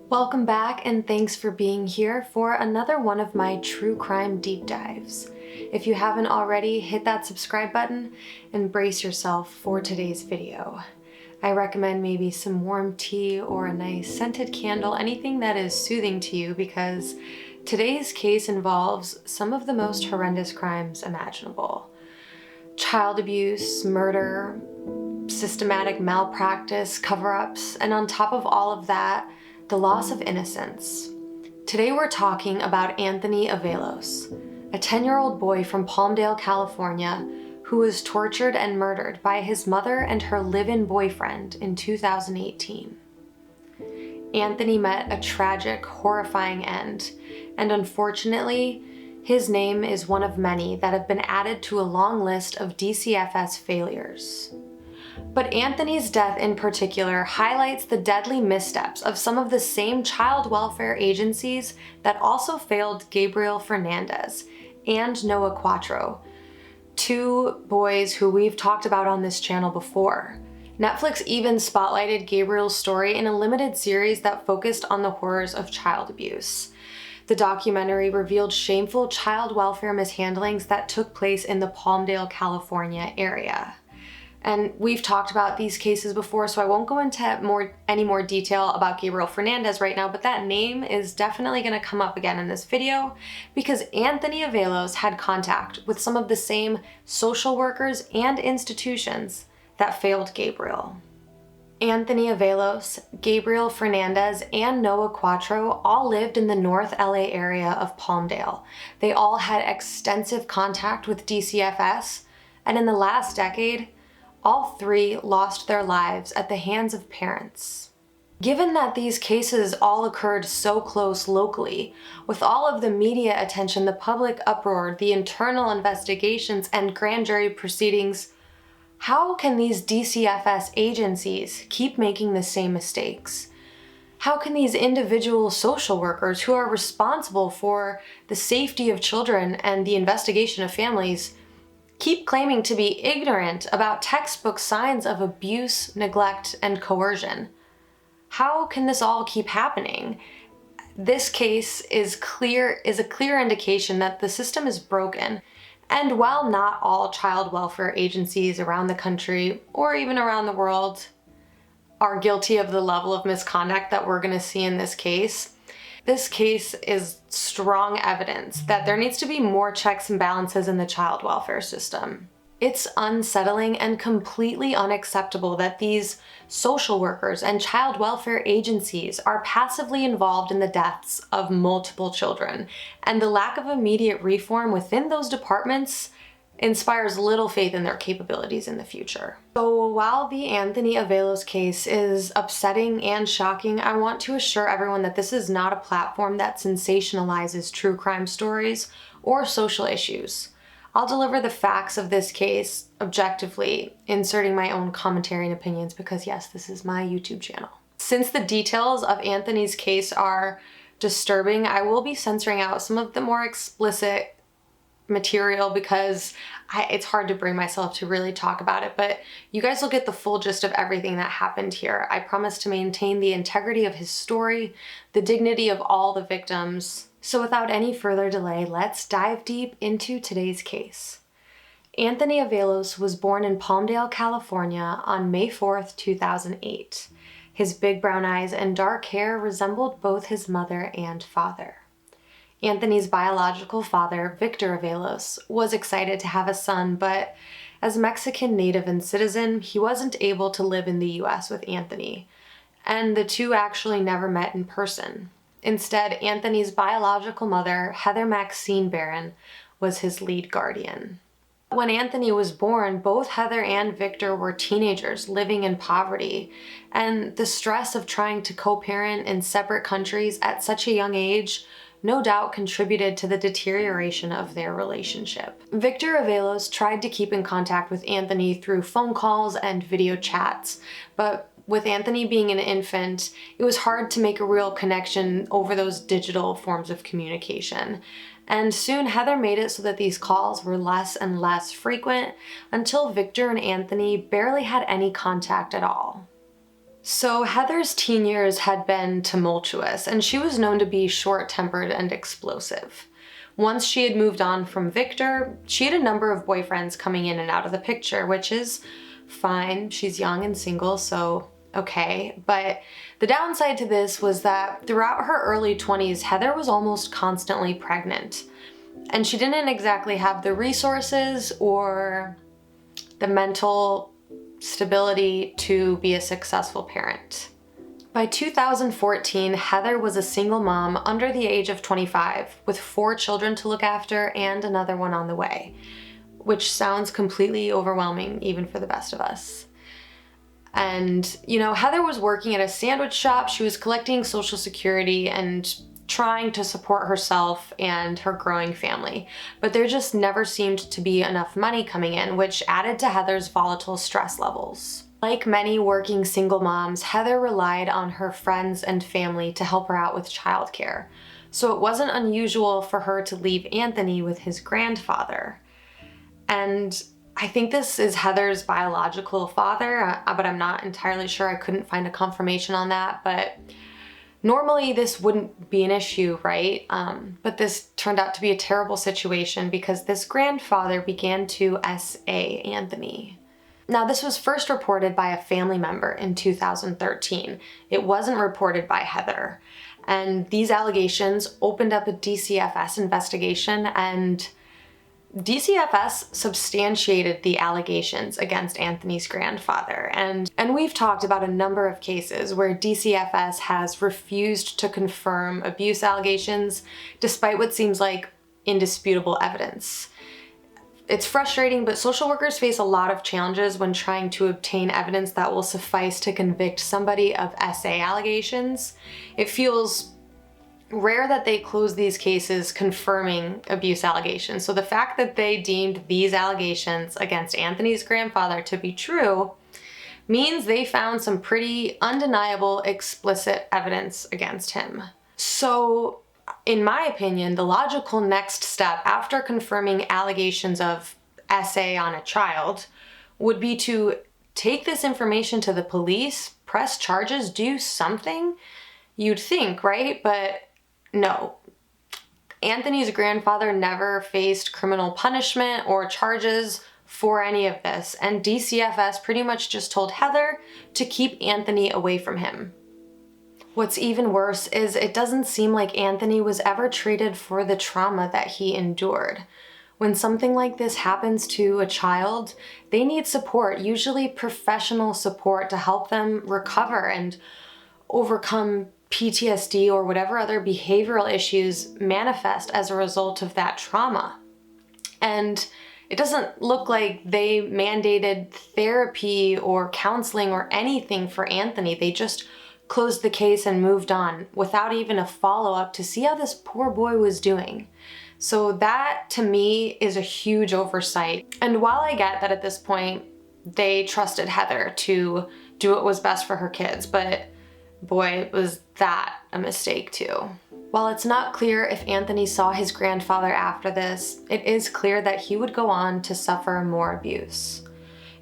Welcome back and thanks for being here for another one of my true crime deep dives. If you haven't already, hit that subscribe button and brace yourself for today's video. I recommend maybe some warm tea or a nice scented candle, anything that is soothing to you, because today's case involves some of the most horrendous crimes imaginable. Child abuse, murder, systematic malpractice, cover-ups, and on top of all of that, the loss of innocence. Today we're talking about Anthony Avalos, a 10-year-old boy from Palmdale, California, who was tortured and murdered by his mother and her live-in boyfriend in 2018. Anthony met a tragic, horrifying end, and unfortunately, his name is one of many that have been added to a long list of DCFS failures. But Anthony's death in particular highlights the deadly missteps of some of the same child welfare agencies that also failed Gabriel Fernandez and Noah Quattro, two boys who we've talked about on this channel before. Netflix even spotlighted Gabriel's story in a limited series that focused on the horrors of child abuse. The documentary revealed shameful child welfare mishandlings that took place in the Palmdale, California area. And we've talked about these cases before, so I won't go into any more detail about Gabriel Fernandez right now, but that name is definitely going to come up again in this video because Anthony Avalos had contact with some of the same social workers and institutions that failed Gabriel. Anthony Avalos, Gabriel Fernandez, and Noah Quattro all lived in the North LA area of Palmdale. They all had extensive contact with DCFS, and in the last decade, all three lost their lives at the hands of parents. Given that these cases all occurred so close locally, with all of the media attention, the public uproar, the internal investigations, and grand jury proceedings, how can these DCFS agencies keep making the same mistakes? How can these individual social workers who are responsible for the safety of children and the investigation of families keep claiming to be ignorant about textbook signs of abuse, neglect, and coercion? How can this all keep happening? This case is a clear indication that the system is broken. And while not all child welfare agencies around the country or even around the world are guilty of the level of misconduct that we're going to see in this case is strong evidence that there needs to be more checks and balances in the child welfare system. It's unsettling and completely unacceptable that these social workers and child welfare agencies are passively involved in the deaths of multiple children, and the lack of immediate reform within those departments inspires little faith in their capabilities in the future. So while the Anthony Avalos case is upsetting and shocking, I want to assure everyone that this is not a platform that sensationalizes true crime stories or social issues. I'll deliver the facts of this case objectively, inserting my own commentary and opinions because yes, this is my YouTube channel. Since the details of Anthony's case are disturbing, I will be censoring out some of the more explicit material because it's hard to bring myself to really talk about it, but you guys will get the full gist of everything that happened here. I promise to maintain the integrity of his story, the dignity of all the victims. So without any further delay, let's dive deep into today's case. Anthony Avalos was born in Palmdale, California on May 4th, 2008. His big brown eyes and dark hair resembled both his mother and father. Anthony's biological father, Victor Avalos, was excited to have a son, but as Mexican native and citizen, he wasn't able to live in the US with Anthony, and the two actually never met in person. Instead, Anthony's biological mother, Heather Maxine Barron, was his lead guardian. When Anthony was born, both Heather and Victor were teenagers living in poverty, and the stress of trying to co-parent in separate countries at such a young age no doubt contributed to the deterioration of their relationship. Victor Avalos tried to keep in contact with Anthony through phone calls and video chats, but with Anthony being an infant, it was hard to make a real connection over those digital forms of communication. And soon Heather made it so that these calls were less and less frequent until Victor and Anthony barely had any contact at all. So Heather's teen years had been tumultuous, and she was known to be short-tempered and explosive. Once she had moved on from Victor, she had a number of boyfriends coming in and out of the picture, which is fine. She's young and single, so okay. But the downside to this was that throughout her early 20s, Heather was almost constantly pregnant. And she didn't exactly have the resources or the mental stability to be a successful parent. By 2014, Heather was a single mom under the age of 25 with 4 children to look after and another one on the way, which sounds completely overwhelming even for the best of us. And, Heather was working at a sandwich shop. She was collecting Social Security and trying to support herself and her growing family, but there just never seemed to be enough money coming in, which added to Heather's volatile stress levels. Like many working single moms, Heather relied on her friends and family to help her out with childcare, so it wasn't unusual for her to leave Anthony with his grandfather. And I think this is Heather's biological father, but I'm not entirely sure. I couldn't find a confirmation on that, but normally this wouldn't be an issue, right? But this turned out to be a terrible situation because this grandfather began to SA Anthony. Now, this was first reported by a family member in 2013. It wasn't reported by Heather. And these allegations opened up a DCFS investigation, and DCFS substantiated the allegations against Anthony's grandfather, and we've talked about a number of cases where DCFS has refused to confirm abuse allegations despite what seems like indisputable evidence. It's frustrating, but social workers face a lot of challenges when trying to obtain evidence that will suffice to convict somebody of SA allegations. It feels rare that they close these cases confirming abuse allegations. So the fact that they deemed these allegations against Anthony's grandfather to be true means they found some pretty undeniable, explicit evidence against him. So, in my opinion, the logical next step after confirming allegations of SA on a child would be to take this information to the police, press charges, do something. You'd think, right? But no. Anthony's grandfather never faced criminal punishment or charges for any of this, and DCFS pretty much just told Heather to keep Anthony away from him. What's even worse is it doesn't seem like Anthony was ever treated for the trauma that he endured. When something like this happens to a child, they need support, usually professional support, to help them recover and overcome PTSD or whatever other behavioral issues manifest as a result of that trauma. And it doesn't look like they mandated therapy or counseling or anything for Anthony. They just closed the case and moved on without even a follow-up to see how this poor boy was doing. So that, to me, is a huge oversight. And while I get that at this point they trusted Heather to do what was best for her kids, but boy, was that a mistake too. While it's not clear if Anthony saw his grandfather after this, it is clear that he would go on to suffer more abuse.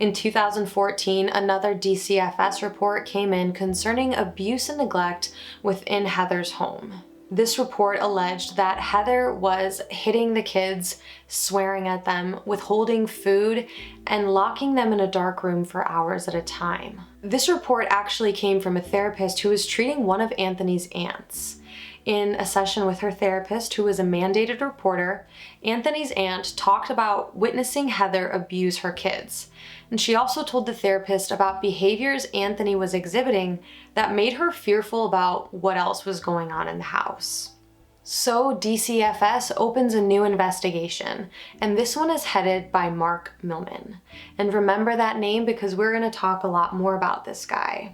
In 2014, another DCFS report came in concerning abuse and neglect within Heather's home. This report alleged that Heather was hitting the kids, swearing at them, withholding food, and locking them in a dark room for hours at a time. This report actually came from a therapist who was treating one of Anthony's aunts. In a session with her therapist, who was a mandated reporter, Anthony's aunt talked about witnessing Heather abuse her kids. And she also told the therapist about behaviors Anthony was exhibiting that made her fearful about what else was going on in the house. So DCFS opens a new investigation, and this one is headed by Mark Millman. And remember that name because we're going to talk a lot more about this guy.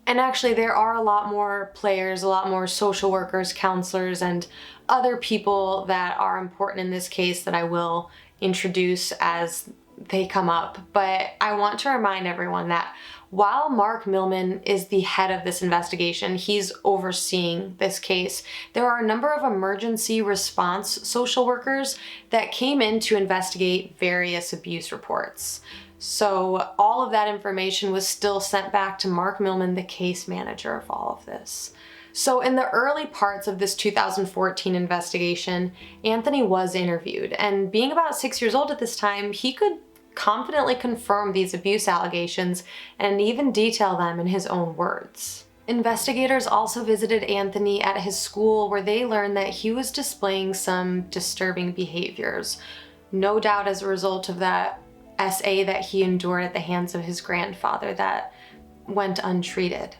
And actually, there are a lot more players, a lot more social workers, counselors, and other people that are important in this case that I will introduce as they come up. But I want to remind everyone that while Mark Millman is the head of this investigation, he's overseeing this case, there are a number of emergency response social workers that came in to investigate various abuse reports. So all of that information was still sent back to Mark Millman, the case manager of all of this. So in the early parts of this 2014 investigation, Anthony was interviewed, and being about 6 years old at this time, he could confidently confirm these abuse allegations and even detail them in his own words. Investigators also visited Anthony at his school, where they learned that he was displaying some disturbing behaviors, no doubt as a result of that SA that he endured at the hands of his grandfather that went untreated.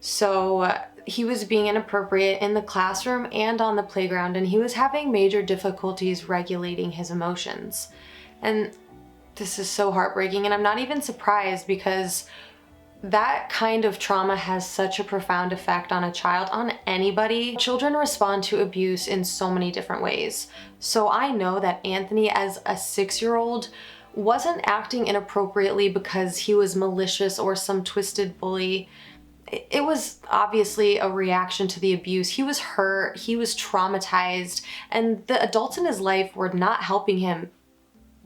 So he was being inappropriate in the classroom and on the playground, and he was having major difficulties regulating his emotions. And this is so heartbreaking, and I'm not even surprised, because that kind of trauma has such a profound effect on a child, on anybody. Children respond to abuse in so many different ways. So I know that Anthony, as a 6-year-old, wasn't acting inappropriately because he was malicious or some twisted bully. It was obviously a reaction to the abuse. He was hurt, he was traumatized, and the adults in his life were not helping him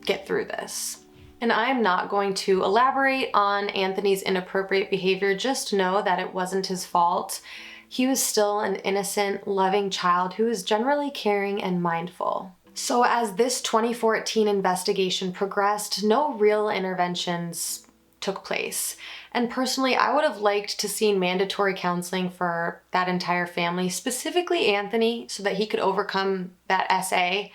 get through this. And I'm not going to elaborate on Anthony's inappropriate behavior, just know that it wasn't his fault. He was still an innocent, loving child who was generally caring and mindful. So as this 2014 investigation progressed, no real interventions took place. And personally, I would have liked to see mandatory counseling for that entire family, specifically Anthony, so that he could overcome that SA.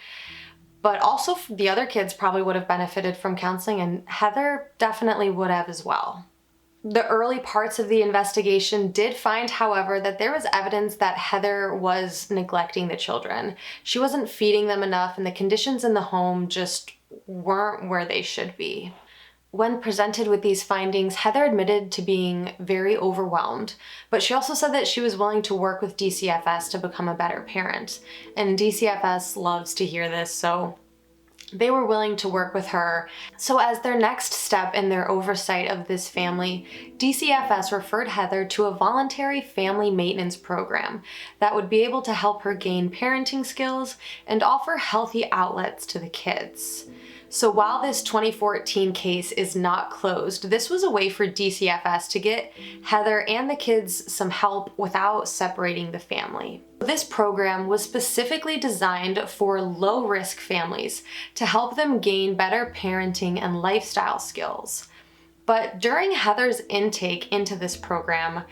But also the other kids probably would have benefited from counseling, and Heather definitely would have as well. The early parts of the investigation did find, however, that there was evidence that Heather was neglecting the children. She wasn't feeding them enough, and the conditions in the home just weren't where they should be. When presented with these findings, Heather admitted to being very overwhelmed, but she also said that she was willing to work with DCFS to become a better parent. And DCFS loves to hear this, so they were willing to work with her. So as their next step in their oversight of this family, DCFS referred Heather to a voluntary family maintenance program that would be able to help her gain parenting skills and offer healthy outlets to the kids. So while this 2014 case is not closed, this was a way for DCFS to get Heather and the kids some help without separating the family. This program was specifically designed for low-risk families to help them gain better parenting and lifestyle skills. But during Heather's intake into this program,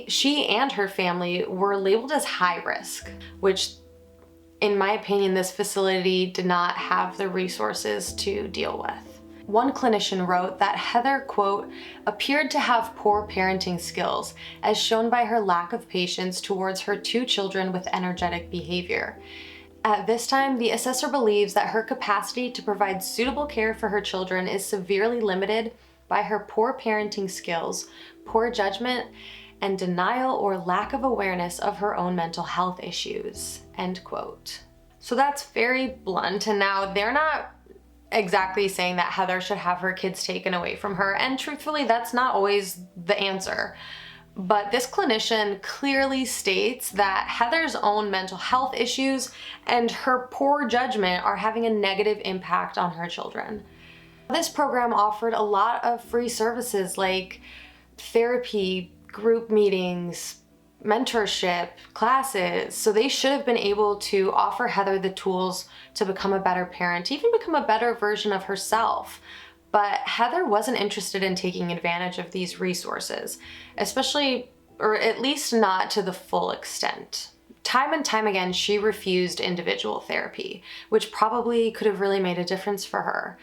she and her family were labeled as high risk, which in my opinion, this facility did not have the resources to deal with. One clinician wrote that Heather, quote, appeared to have poor parenting skills, as shown by her lack of patience towards her 2 children with energetic behavior. At this time, the assessor believes that her capacity to provide suitable care for her children is severely limited by her poor parenting skills, poor judgment, and denial or lack of awareness of her own mental health issues, end quote. So that's very blunt, and now they're not exactly saying that Heather should have her kids taken away from her, and truthfully, that's not always the answer. But this clinician clearly states that Heather's own mental health issues and her poor judgment are having a negative impact on her children. This program offered a lot of free services like therapy, group meetings, mentorship, classes, so they should have been able to offer Heather the tools to become a better parent, even become a better version of herself. But Heather wasn't interested in taking advantage of these resources, especially, or at least not to the full extent. Time and time again, she refused individual therapy, which probably could have really made a difference for her.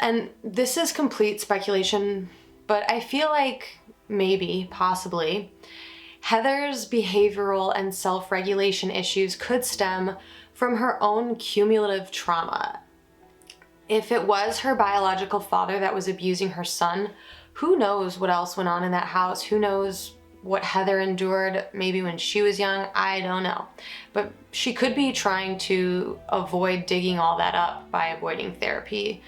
And this is complete speculation, but I feel like maybe, possibly, Heather's behavioral and self-regulation issues could stem from her own cumulative trauma. If it was her biological father that was abusing her son, who knows what else went on in that house? Who knows what Heather endured maybe when she was young? I don't know. But she could be trying to avoid digging all that up by avoiding therapy.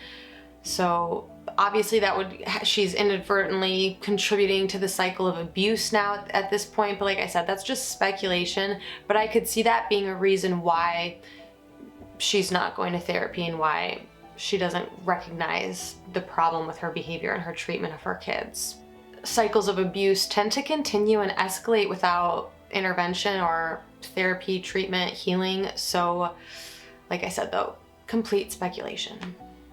So obviously she's inadvertently contributing to the cycle of abuse now at this point, but like I said, that's just speculation, but I could see that being a reason why she's not going to therapy and why she doesn't recognize the problem with her behavior and her treatment of her kids. Cycles of abuse tend to continue and escalate without intervention or therapy, treatment, healing. So, like I said though, complete speculation.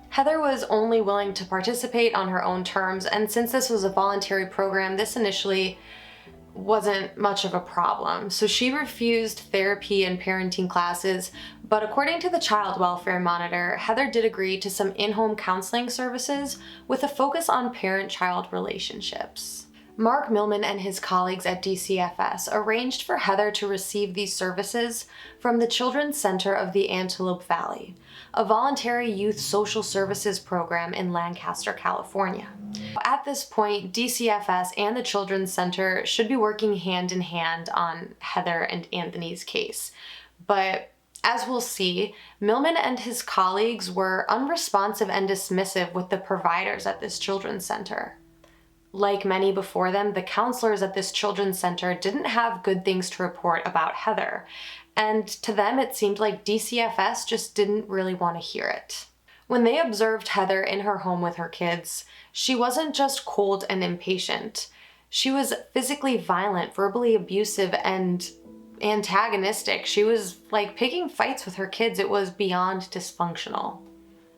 Heather was only willing to participate on her own terms, and since this was a voluntary program, this initially wasn't much of a problem. So she refused therapy and parenting classes, but according to the Child Welfare Monitor, Heather did agree to some in-home counseling services with a focus on parent-child relationships. Mark Millman and his colleagues at DCFS arranged for Heather to receive these services from the Children's Center of the Antelope Valley, a voluntary youth social services program in Lancaster, California. At this point, DCFS and the Children's Center should be working hand in hand on Heather and Anthony's case. But as we'll see, Millman and his colleagues were unresponsive and dismissive with the providers at this children's center. Like many before them, the counselors at this children's center didn't have good things to report about Heather, and to them it seemed like DCFS just didn't really want to hear it. When they observed Heather in her home with her kids, she wasn't just cold and impatient. She was physically violent, verbally abusive, and antagonistic. She was like picking fights with her kids. It was beyond dysfunctional.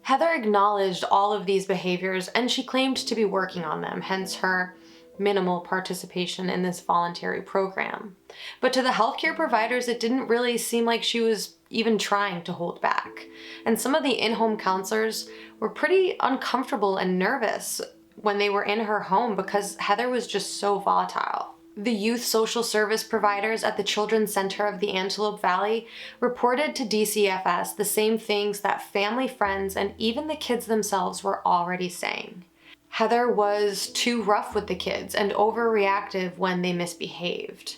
Heather acknowledged all of these behaviors and she claimed to be working on them, hence her minimal participation in this voluntary program. But to the healthcare providers, it didn't really seem like she was even trying to hold back. And some of the in-home counselors were pretty uncomfortable and nervous when they were in her home because Heather was just so volatile. The youth social service providers at the Children's Center of the Antelope Valley reported to DCFS the same things that family, friends, and even the kids themselves were already saying. Heather was too rough with the kids and overreactive when they misbehaved.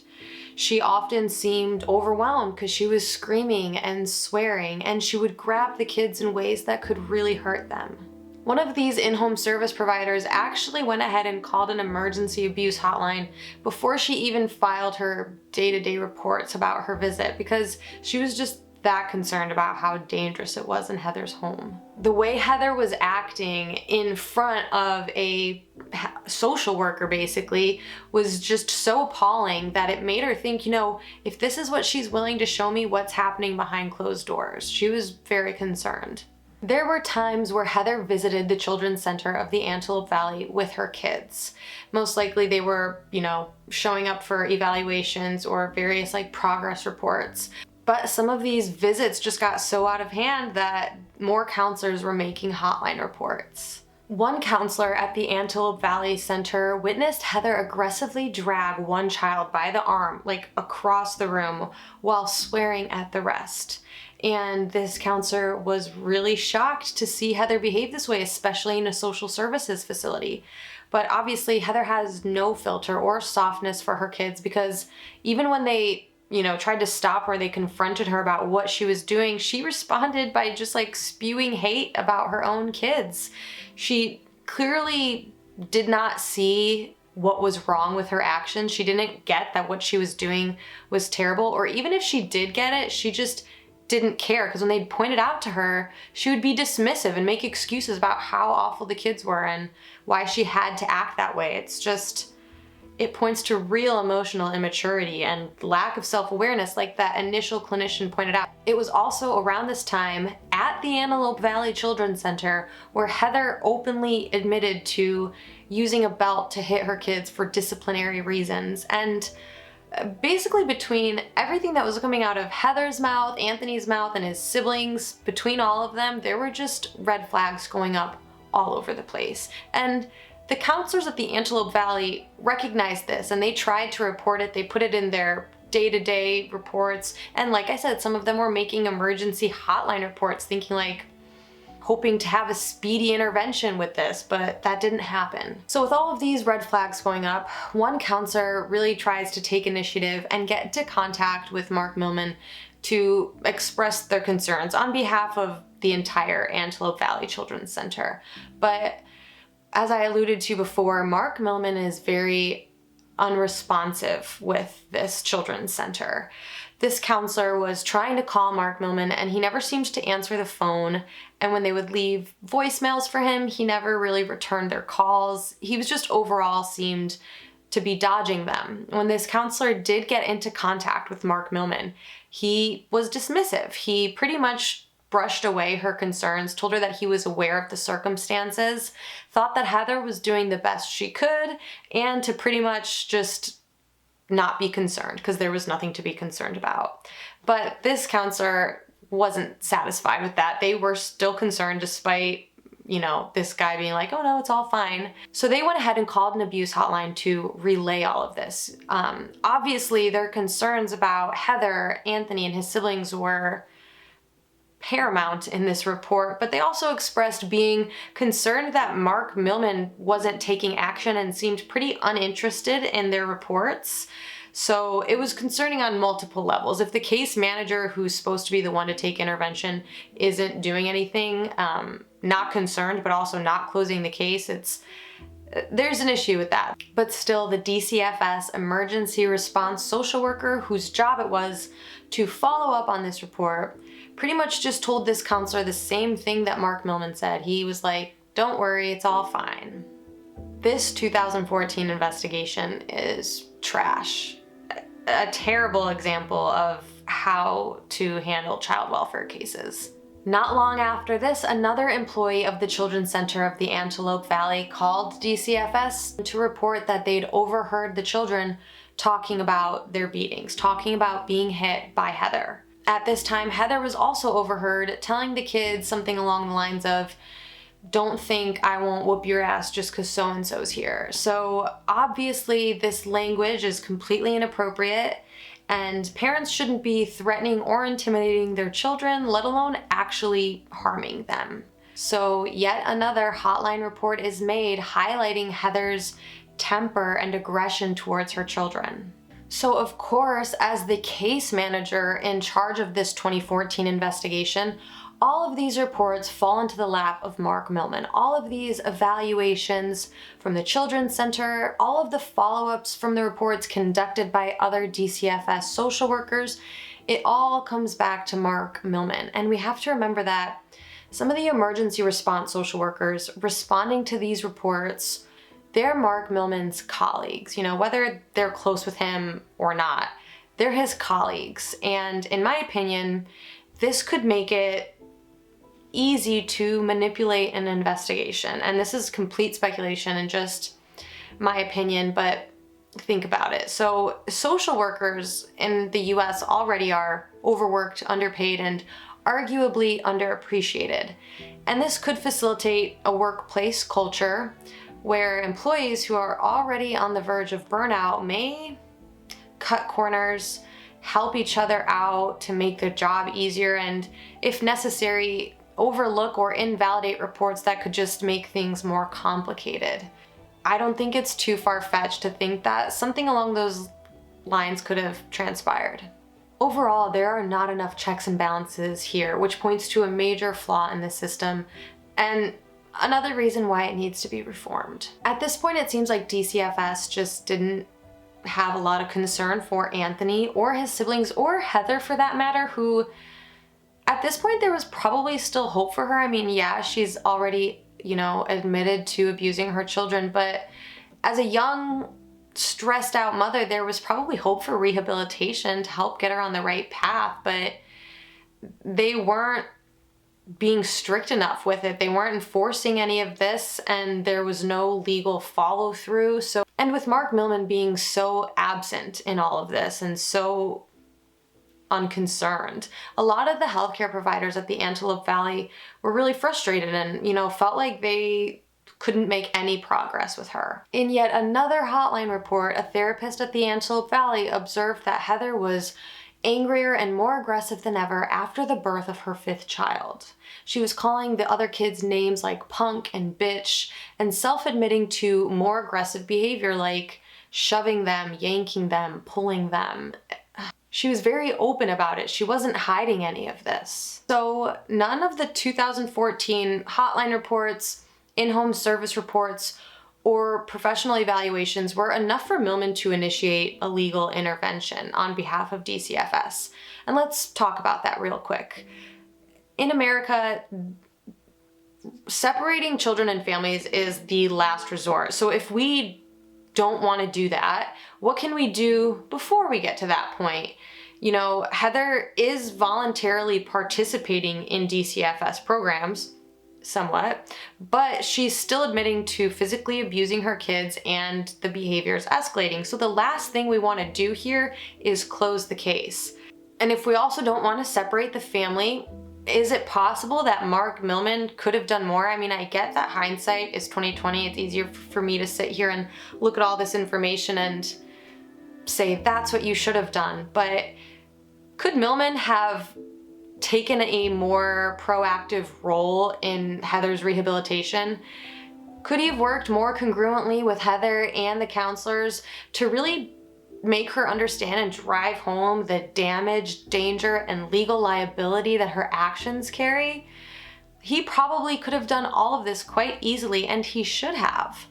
She often seemed overwhelmed because she was screaming and swearing, and she would grab the kids in ways that could really hurt them. One of these in-home service providers actually went ahead and called an emergency abuse hotline before she even filed her day-to-day reports about her visit because she was just that concerned about how dangerous it was in Heather's home. The way Heather was acting in front of a social worker basically was just so appalling that it made her think, if this is what she's willing to show me, what's happening behind closed doors? She was very concerned. There were times where Heather visited the Children's Center of the Antelope Valley with her kids. Most likely they were, showing up for evaluations or various progress reports. But some of these visits just got so out of hand that more counselors were making hotline reports. One counselor at the Antelope Valley Center witnessed Heather aggressively drag one child by the arm, across the room, while swearing at the rest. And this counselor was really shocked to see Heather behave this way, especially in a social services facility. But obviously Heather has no filter or softness for her kids because even when they, tried to stop her, they confronted her about what she was doing, she responded by just spewing hate about her own kids. She clearly did not see what was wrong with her actions. She didn't get that what she was doing was terrible, or even if she did get it, she just didn't care because when they pointed out to her, she would be dismissive and make excuses about how awful the kids were and why she had to act that way. It points to real emotional immaturity and lack of self-awareness like that initial clinician pointed out. It was also around this time at the Antelope Valley Children's Center where Heather openly admitted to using a belt to hit her kids for disciplinary reasons. And basically between everything that was coming out of Heather's mouth, Anthony's mouth, and his siblings, between all of them, there were just red flags going up all over the place. And the counselors at the Antelope Valley recognized this and they tried to report it. They put it in their day-to-day reports. And like I said, some of them were making emergency hotline reports thinking hoping to have a speedy intervention with this, but that didn't happen. So with all of these red flags going up, one counselor really tries to take initiative and get into contact with Mark Millman to express their concerns on behalf of the entire Antelope Valley Children's Center. But as I alluded to before, Mark Millman is very unresponsive with this children's center. This counselor was trying to call Mark Millman and he never seemed to answer the phone. And when they would leave voicemails for him, he never really returned their calls. He was just overall seemed to be dodging them. When this counselor did get into contact with Mark Millman, he was dismissive. He pretty much brushed away her concerns, told her that he was aware of the circumstances, thought that Heather was doing the best she could, and to pretty much just not be concerned because there was nothing to be concerned about. But this counselor wasn't satisfied with that. They were still concerned despite, this guy being like, oh no, it's all fine. So they went ahead and called an abuse hotline to relay all of this. Obviously, their concerns about Heather, Anthony, and his siblings were paramount in this report, but they also expressed being concerned that Mark Millman wasn't taking action and seemed pretty uninterested in their reports. So it was concerning on multiple levels. If the case manager, who's supposed to be the one to take intervention, isn't doing anything, not concerned, but also not closing the case, there's an issue with that. But still, the DCFS emergency response social worker, whose job it was to follow up on this report, pretty much just told this counselor the same thing that Mark Millman said. He was like, don't worry, it's all fine. This 2014 investigation is trash. A terrible example of how to handle child welfare cases. Not long after this, another employee of the Children's Center of the Antelope Valley called DCFS to report that they'd overheard the children talking about their beatings, talking about being hit by Heather. At this time, Heather was also overheard telling the kids something along the lines of, don't think I won't whoop your ass just because so-and-so's here. So obviously this language is completely inappropriate and parents shouldn't be threatening or intimidating their children, let alone actually harming them. So yet another hotline report is made highlighting Heather's temper and aggression towards her children. So of course, as the case manager in charge of this 2014 investigation, all of these reports fall into the lap of Mark Millman. All of these evaluations from the Children's Center, all of the follow-ups from the reports conducted by other DCFS social workers, it all comes back to Mark Millman. And we have to remember that some of the emergency response social workers responding to these reports, they're Mark Millman's colleagues, whether they're close with him or not, they're his colleagues. And in my opinion, this could make it easy to manipulate an investigation. And this is complete speculation and just my opinion, but think about it. So social workers in the US already are overworked, underpaid, and arguably underappreciated. And this could facilitate a workplace culture where employees who are already on the verge of burnout may cut corners, help each other out to make their job easier, and if necessary, overlook or invalidate reports that could just make things more complicated. I don't think it's too far-fetched to think that something along those lines could have transpired. Overall, there are not enough checks and balances here, which points to a major flaw in the system and another reason why it needs to be reformed. At this point, it seems like DCFS just didn't have a lot of concern for Anthony or his siblings, or Heather for that matter, who at this point there was probably still hope for her. I mean, yeah, she's already, admitted to abusing her children, but as a young, stressed out mother, there was probably hope for rehabilitation to help get her on the right path, but they weren't being strict enough with it. They weren't enforcing any of this, and there was no legal follow through. And with Mark Millman being so absent in all of this and so unconcerned, a lot of the healthcare providers at the Antelope Valley were really frustrated and, felt like they couldn't make any progress with her. In yet another hotline report, a therapist at the Antelope Valley observed that Heather was angrier and more aggressive than ever after the birth of her 5th child. She was calling the other kids names like punk and bitch and self-admitting to more aggressive behavior like shoving them, yanking them, pulling them. She was very open about it. She wasn't hiding any of this. So none of the 2014 hotline reports, in-home service reports, or professional evaluations were enough for Millman to initiate a legal intervention on behalf of DCFS. And let's talk about that real quick. In America, separating children and families is the last resort. So if we don't want to do that, what can we do before we get to that point? You know, Heather is voluntarily participating in DCFS programs, somewhat, but she's still admitting to physically abusing her kids and the behavior is escalating. So the last thing we want to do here is close the case. And if we also don't want to separate the family, is it possible that Mark Millman could have done more? I mean, I get that hindsight is 2020. It's easier for me to sit here and look at all this information and say that's what you should have done. But could Millman have taken a more proactive role in Heather's rehabilitation? Could he have worked more congruently with Heather and the counselors to really make her understand and drive home the damage, danger, and legal liability that her actions carry? He probably could have done all of this quite easily, and he should have.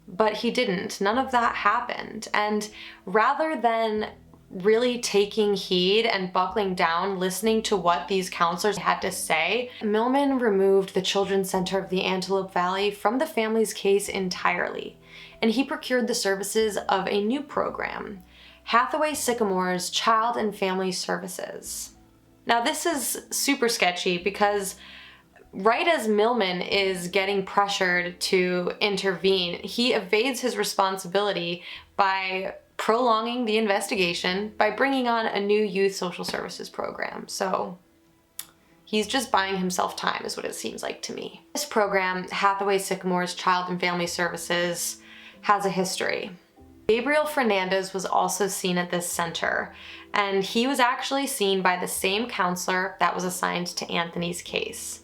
But he didn't. None of that happened. And rather than really taking heed and buckling down, listening to what these counselors had to say, Millman removed the Children's Center of the Antelope Valley from the family's case entirely, and he procured the services of a new program, Hathaway Sycamore's Child and Family Services. Now this is super sketchy because right as Millman is getting pressured to intervene, he evades his responsibility by prolonging the investigation by bringing on a new youth social services program. So he's just buying himself time is what it seems like to me. This program, Hathaway Sycamore's Child and Family Services, has a history. Gabriel Fernandez was also seen at this center, and he was actually seen by the same counselor that was assigned to Anthony's case.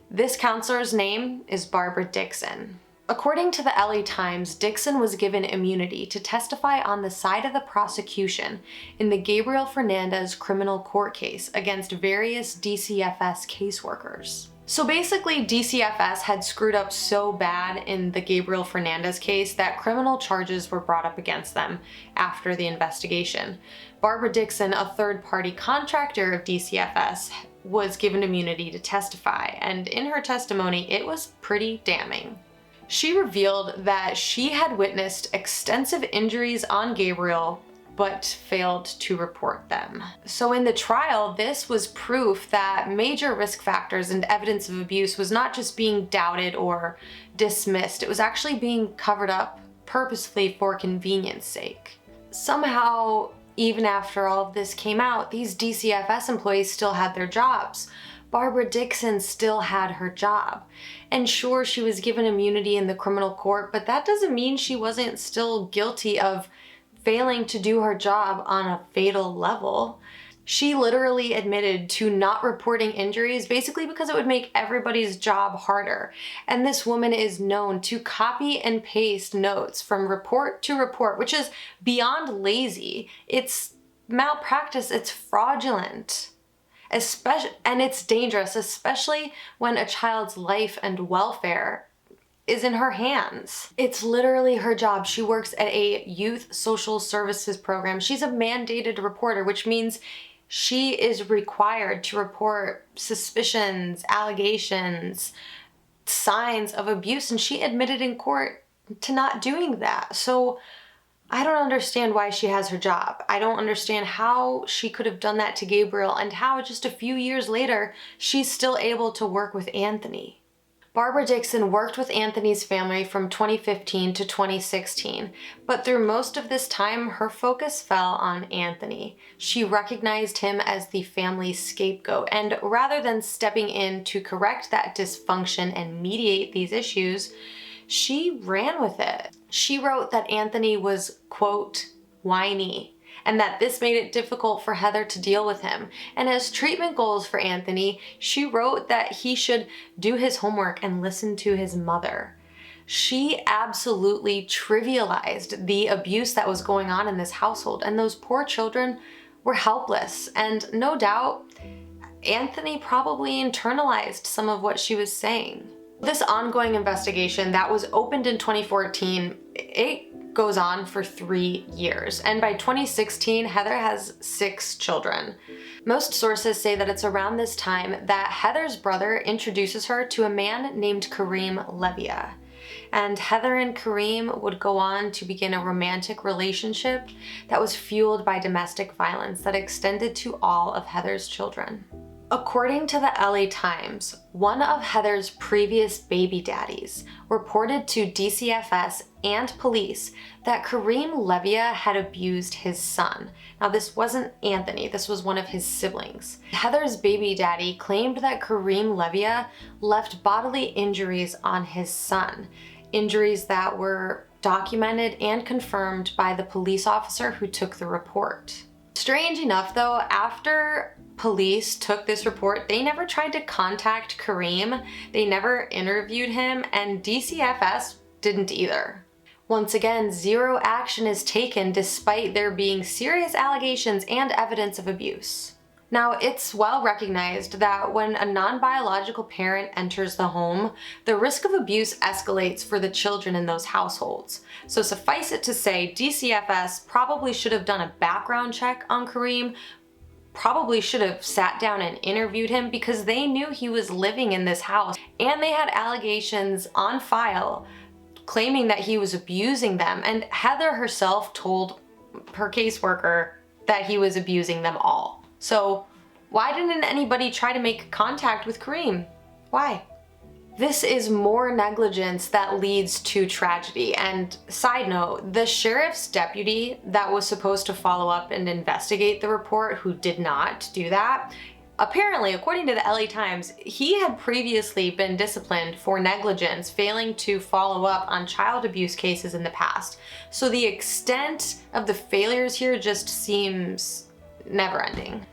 This counselor's name is Barbara Dixon. According to the LA Times, Dixon was given immunity to testify on the side of the prosecution in the Gabriel Fernandez criminal court case against various DCFS caseworkers. So basically, DCFS had screwed up so bad in the Gabriel Fernandez case that criminal charges were brought up against them after the investigation. Barbara Dixon, a third-party contractor of DCFS, was given immunity to testify, and in her testimony, it was pretty damning. She revealed that she had witnessed extensive injuries on Gabriel, but failed to report them. So in the trial, this was proof that major risk factors and evidence of abuse was not just being doubted or dismissed, it was actually being covered up purposefully for convenience sake. Somehow, even after all of this came out, these DCFS employees still had their jobs. Barbara Dixon still had her job. And sure, she was given immunity in the criminal court, but that doesn't mean she wasn't still guilty of failing to do her job on a fatal level. She literally admitted to not reporting injuries basically because it would make everybody's job harder. And this woman is known to copy and paste notes from report to report, which is beyond lazy. It's malpractice, it's fraudulent. And it's dangerous, especially when a child's life and welfare is in her hands. It's literally her job. She works at a youth social services program. She's a mandated reporter, which means she is required to report suspicions, allegations, signs of abuse, and she admitted in court to not doing that. So I don't understand why she has her job. I don't understand how she could have done that to Gabriel and how just a few years later she's still able to work with Anthony. Barbara Dixon worked with Anthony's family from 2015 to 2016, but through most of this time her focus fell on Anthony. She recognized him as the family's scapegoat, and rather than stepping in to correct that dysfunction and mediate these issues, she ran with it. She wrote that Anthony was, quote, whiny, and that this made it difficult for Heather to deal with him. And as treatment goals for Anthony, she wrote that he should do his homework and listen to his mother. She absolutely trivialized the abuse that was going on in this household, and those poor children were helpless. And no doubt, Anthony probably internalized some of what she was saying. This ongoing investigation that was opened in 2014, it goes on for 3 years. And by 2016, Heather has 6 children. Most sources say that it's around this time that Heather's brother introduces her to a man named Kareem Levia. And Heather and Kareem would go on to begin a romantic relationship that was fueled by domestic violence that extended to all of Heather's children. According to the LA Times, one of Heather's previous baby daddies reported to DCFS and police that Kareem Levia had abused his son. Now, this wasn't Anthony, this was one of his siblings. Heather's baby daddy claimed that Kareem Levia left bodily injuries on his son, injuries that were documented and confirmed by the police officer who took the report. Strange enough though, after police took this report, they never tried to contact Kareem, they never interviewed him, and DCFS didn't either. Once again, zero action is taken despite there being serious allegations and evidence of abuse. Now, it's well recognized that when a non-biological parent enters the home, the risk of abuse escalates for the children in those households. So suffice it to say, DCFS probably should have done a background check on Kareem, probably should have sat down and interviewed him because they knew he was living in this house and they had allegations on file claiming that he was abusing them, and Heather herself told her caseworker that he was abusing them all. So why didn't anybody try to make contact with Kareem? Why? This is more negligence that leads to tragedy. And side note, the sheriff's deputy that was supposed to follow up and investigate the report, who did not do that, apparently, according to the LA Times, he had previously been disciplined for negligence, failing to follow up on child abuse cases in the past. So the extent of the failures here just seems never-ending.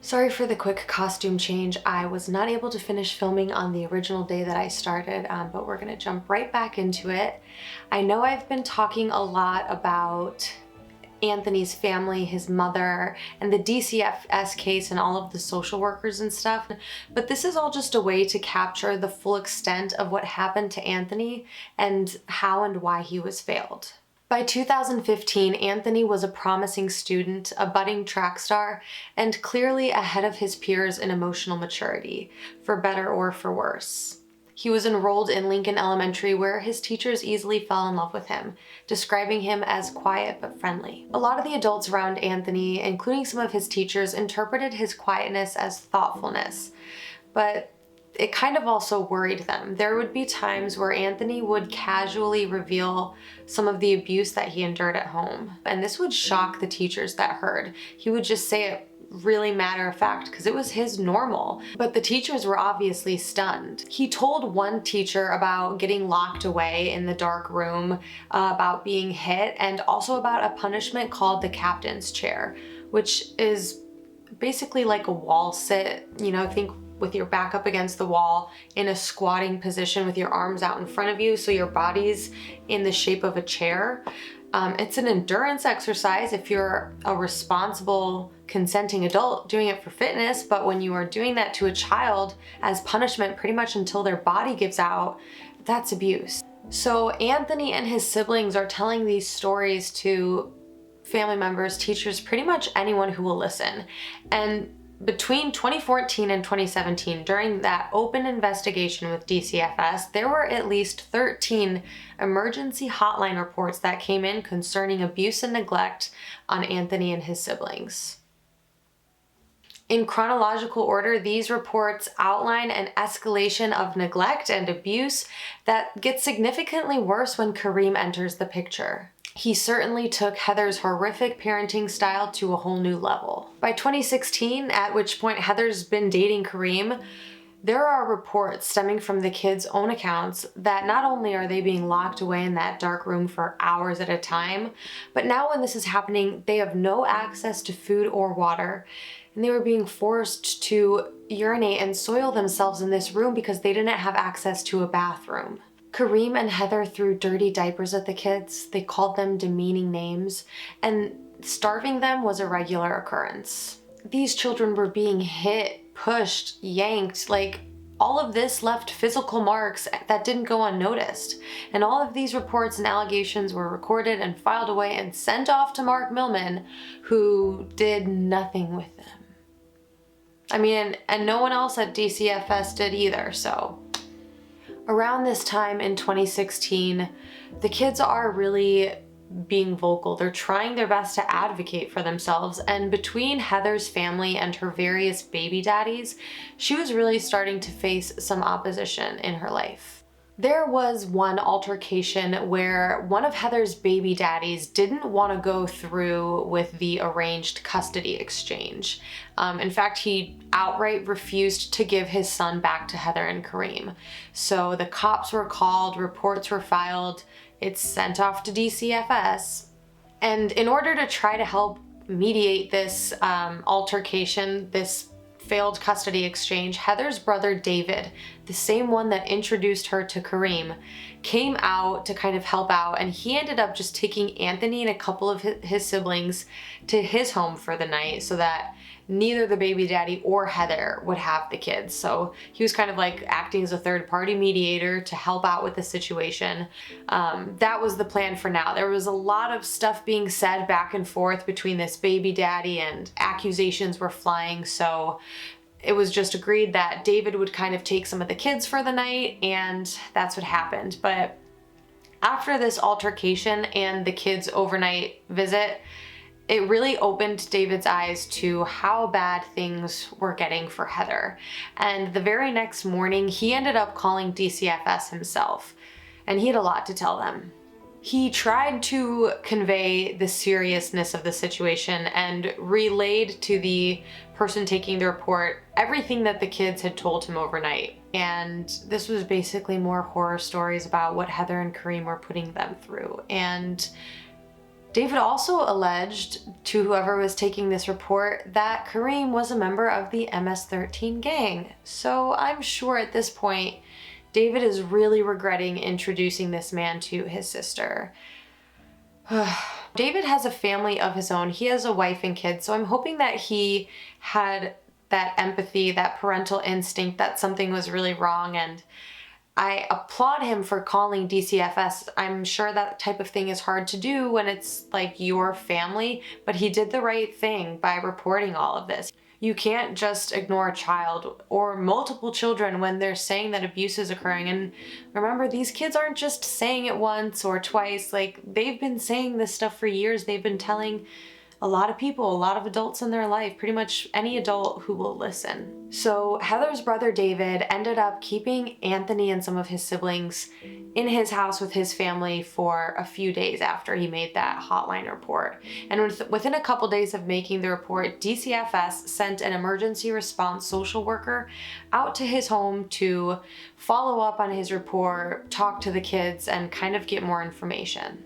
Sorry for the quick costume change. I was not able to finish filming on the original day that I started, but we're gonna jump right back into it. I know I've been talking a lot about Anthony's family, his mother, and the DCFS case and all of the social workers and stuff, but this is all just a way to capture the full extent of what happened to Anthony and how and why he was failed. By 2015, Anthony was a promising student, a budding track star, and clearly ahead of his peers in emotional maturity, for better or for worse. He was enrolled in Lincoln Elementary, where his teachers easily fell in love with him, describing him as quiet but friendly. A lot of the adults around Anthony, including some of his teachers, interpreted his quietness as thoughtfulness, but it kind of also worried them. There would be times where Anthony would casually reveal some of the abuse that he endured at home, and this would shock the teachers that heard. He would just say it really matter of fact because it was his normal, but the teachers were obviously stunned. He told one teacher about getting locked away in the dark room, about being hit, and also about a punishment called the captain's chair, which is basically like a wall sit, think with your back up against the wall in a squatting position with your arms out in front of you so your body's in the shape of a chair. It's an endurance exercise if you're a responsible, consenting adult doing it for fitness, but when you are doing that to a child as punishment pretty much until their body gives out, that's abuse. So Anthony and his siblings are telling these stories to family members, teachers, pretty much anyone who will listen. And between 2014 and 2017, during that open investigation with DCFS, there were at least 13 emergency hotline reports that came in concerning abuse and neglect on Anthony and his siblings. In chronological order, these reports outline an escalation of neglect and abuse that gets significantly worse when Kareem enters the picture. He certainly took Heather's horrific parenting style to a whole new level. By 2016, at which point Heather's been dating Kareem, there are reports stemming from the kids' own accounts that not only are they being locked away in that dark room for hours at a time, but now when this is happening, they have no access to food or water, and they were being forced to urinate and soil themselves in this room because they didn't have access to a bathroom. Kareem and Heather threw dirty diapers at the kids. They called them demeaning names, and starving them was a regular occurrence. These children were being hit, pushed, yanked, like all of this left physical marks that didn't go unnoticed. And all of these reports and allegations were recorded and filed away and sent off to Mark Millman, who did nothing with them. I mean, and no one else at DCFS did either, so. Around this time in 2016, the kids are really being vocal. They're trying their best to advocate for themselves, and between Heather's family and her various baby daddies, she was really starting to face some opposition in her life. There was one altercation where one of Heather's baby daddies didn't want to go through with the arranged custody exchange. In fact, he outright refused to give his son back to Heather and Kareem. So the cops were called, reports were filed, it's sent off to DCFS. And in order to try to help mediate this altercation, this failed custody exchange, Heather's brother David, the same one that introduced her to Kareem, came out to kind of help out, and he ended up just taking Anthony and a couple of his siblings to his home for the night so that neither the baby daddy or Heather would have the kids. So he was kind of like acting as a third-party mediator to help out with the situation. That was the plan for now. There was a lot of stuff being said back and forth between this baby daddy, and accusations were flying, so it was just agreed that David would kind of take some of the kids for the night, and that's what happened. But after this altercation and the kids' overnight visit, it really opened David's eyes to how bad things were getting for Heather. And the very next morning, he ended up calling DCFS himself, and he had a lot to tell them. He tried to convey the seriousness of the situation and relayed to the person taking the report everything that the kids had told him overnight. And this was basically more horror stories about what Heather and Kareem were putting them through. And David also alleged to whoever was taking this report that Kareem was a member of the MS-13 gang. So I'm sure at this point, David is really regretting introducing this man to his sister. David has a family of his own. He has a wife and kids, so I'm hoping that he had that empathy, that parental instinct that something was really wrong, and I applaud him for calling DCFS. I'm sure that type of thing is hard to do when it's like your family, but he did the right thing by reporting all of this. You can't just ignore a child or multiple children when they're saying that abuse is occurring. And remember, these kids aren't just saying it once or twice. Like, they've been saying this stuff for years. They've been telling a lot of people, a lot of adults in their life, pretty much any adult who will listen. So Heather's brother David ended up keeping Anthony and some of his siblings in his house with his family for a few days after he made that hotline report. And within a couple days of making the report, DCFS sent an emergency response social worker out to his home to follow up on his report, talk to the kids, and kind of get more information.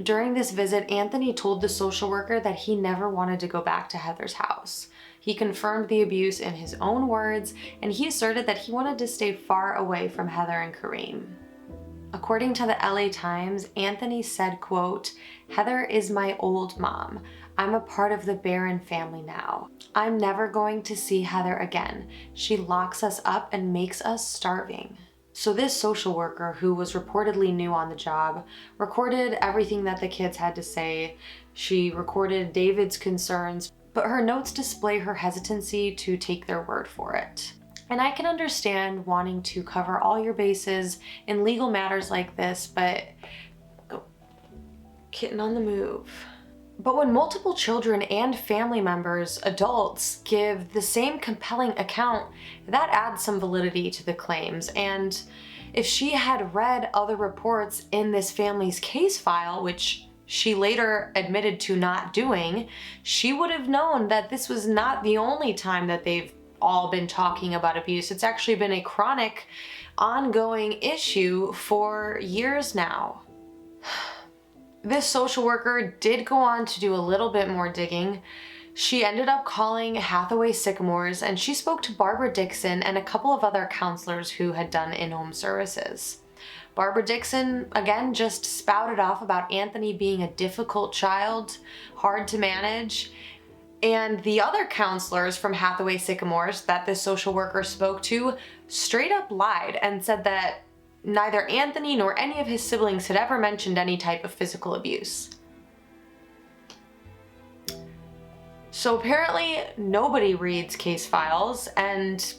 During this visit, Anthony told the social worker that he never wanted to go back to Heather's house. He confirmed the abuse in his own words, and he asserted that he wanted to stay far away from Heather and Kareem. According to the LA Times, Anthony said, quote, "Heather is my old mom. I'm a part of the Barron family now. I'm never going to see Heather again. She locks us up and makes us starving." So this social worker, who was reportedly new on the job, recorded everything that the kids had to say. She recorded David's concerns, but her notes display her hesitancy to take their word for it. And I can understand wanting to cover all your bases in legal matters like this, but kitten on the move. But when multiple children and family members, adults, give the same compelling account, that adds some validity to the claims. And if she had read other reports in this family's case file, which she later admitted to not doing, she would have known that this was not the only time that they've all been talking about abuse. It's actually been a chronic, ongoing issue for years now. This social worker did go on to do a little bit more digging. She ended up calling Hathaway Sycamores, and she spoke to Barbara Dixon and a couple of other counselors who had done in-home services. Barbara Dixon, again, just spouted off about Anthony being a difficult child, hard to manage. And the other counselors from Hathaway Sycamores that this social worker spoke to straight up lied and said that neither Anthony nor any of his siblings had ever mentioned any type of physical abuse. So apparently nobody reads case files, and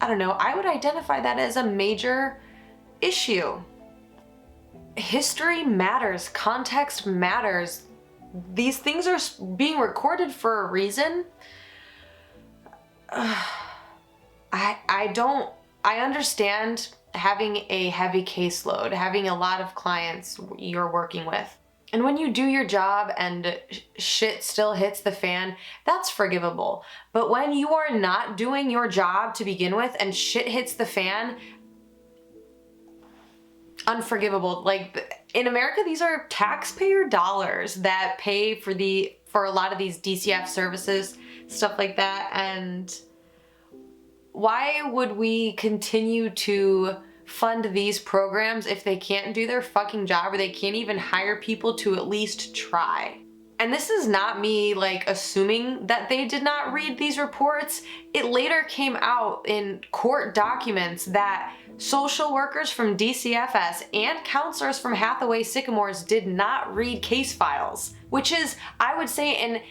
I don't know, I would identify that as a major issue. History matters, context matters. These things are being recorded for a reason. I understand having a heavy caseload, having a lot of clients you're working with. And when you do your job and shit still hits the fan, that's forgivable. But when you are not doing your job to begin with and shit hits the fan, unforgivable. Like, in America, these are taxpayer dollars that pay for a lot of these DCF services, stuff like that. And why would we continue to fund these programs if they can't do their fucking job, or they can't even hire people to at least try? And this is not me like assuming that they did not read these reports. It later came out in court documents that social workers from DCFS and counselors from Hathaway Sycamores did not read case files, which is, I would say,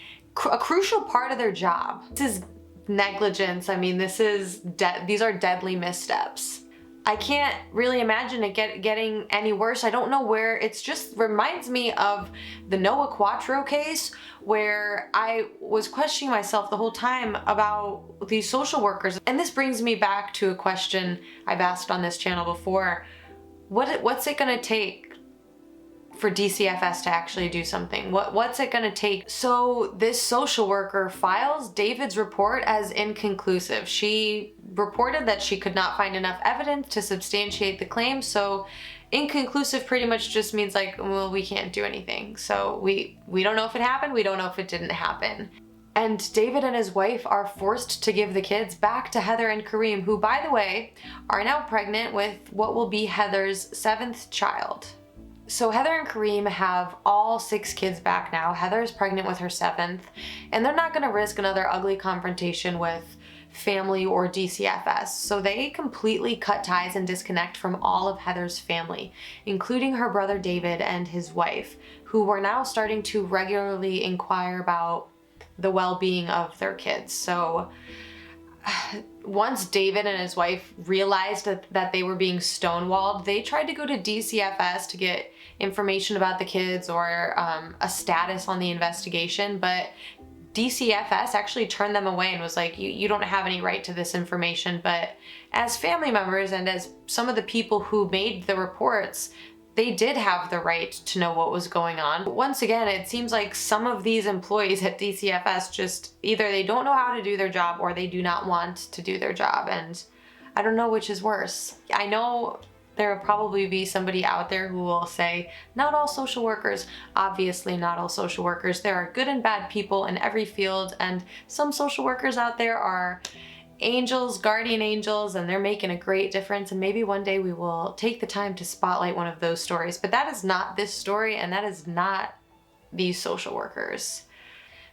a crucial part of their job. This is negligence. I mean, these are deadly missteps. I can't really imagine it getting any worse. I don't know where. It's just reminds me of the Noah Quattro case, where I was questioning myself the whole time about these social workers. And this brings me back to a question I've asked on this channel before. What's it gonna take for DCFS to actually do something? What's it gonna take? So this social worker files David's report as inconclusive. She reported that she could not find enough evidence to substantiate the claim. So inconclusive pretty much just means like, well, we can't do anything. So we don't know if it happened. We don't know if it didn't happen. And David and his wife are forced to give the kids back to Heather and Kareem, who, by the way, are now pregnant with what will be Heather's 7th child. So Heather and Kareem have all 6 kids back now. Heather is pregnant with her 7th, and they're not gonna risk another ugly confrontation with family or DCFS. So they completely cut ties and disconnect from all of Heather's family, including her brother David and his wife, who were now starting to regularly inquire about the well-being of their kids. So once David and his wife realized that they were being stonewalled, they tried to go to DCFS to get information about the kids or a status on the investigation, but DCFS actually turned them away and was like, you don't have any right to this information. But as family members and as some of the people who made the reports, they did have the right to know what was going on. But once again, it seems like some of these employees at DCFS just either they don't know how to do their job or they do not want to do their job. And I don't know which is worse. I know there will probably be somebody out there who will say, not all social workers. Obviously not all social workers. There are good and bad people in every field, and some social workers out there are angels, guardian angels, and they're making a great difference. And maybe one day we will take the time to spotlight one of those stories. But that is not this story, and that is not these social workers.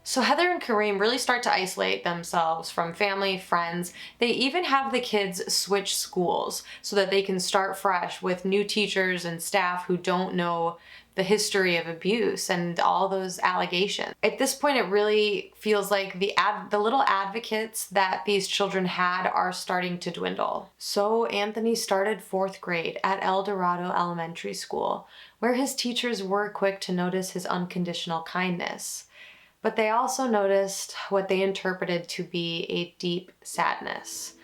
So Heather and Kareem really start to isolate themselves from family, friends. They even have the kids switch schools so that they can start fresh with new teachers and staff who don't know the history of abuse and all those allegations. At this point, it really feels like the little advocates that these children had are starting to dwindle. So Anthony started 4th grade at El Dorado Elementary School, where his teachers were quick to notice his unconditional kindness. But they also noticed what they interpreted to be a deep sadness.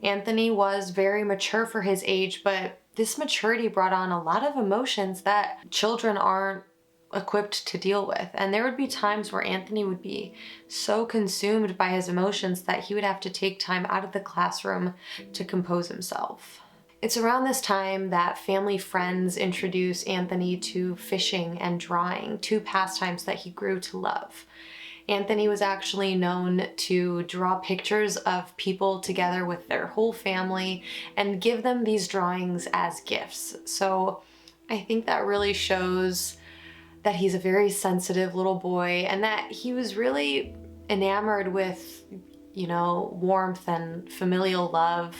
Anthony was very mature for his age, but this maturity brought on a lot of emotions that children aren't equipped to deal with. And there would be times where Anthony would be so consumed by his emotions that he would have to take time out of the classroom to compose himself. It's around this time that family friends introduce Anthony to fishing and drawing, 2 pastimes that he grew to love. Anthony was actually known to draw pictures of people together with their whole family and give them these drawings as gifts. So I think that really shows that he's a very sensitive little boy and that he was really enamored with, warmth and familial love,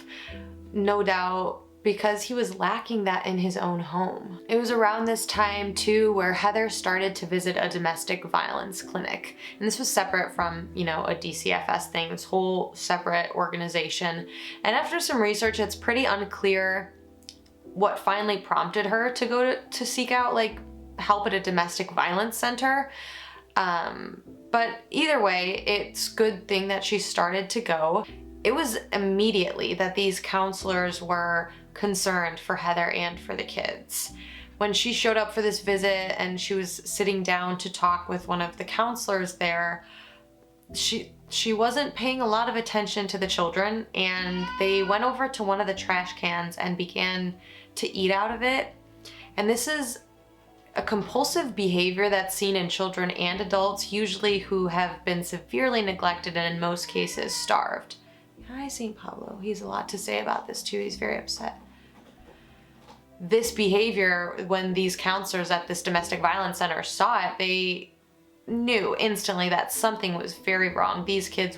no doubt because he was lacking that in his own home. It was around this time too where Heather started to visit a domestic violence clinic. And this was separate from, a DCFS thing, this whole separate organization. And after some research, it's pretty unclear what finally prompted her to go to seek out help at a domestic violence center. But either way, it's a good thing that she started to go. It was immediately that these counselors were concerned for Heather and for the kids. When she showed up for this visit and she was sitting down to talk with one of the counselors there, she wasn't paying a lot of attention to the children, and they went over to one of the trash cans and began to eat out of it. And this is a compulsive behavior that's seen in children and adults, usually who have been severely neglected and in most cases starved. Hi, St. Pablo. He has a lot to say about this too. He's very upset. This behavior, when these counselors at this domestic violence center saw it, they knew instantly that something was very wrong. These kids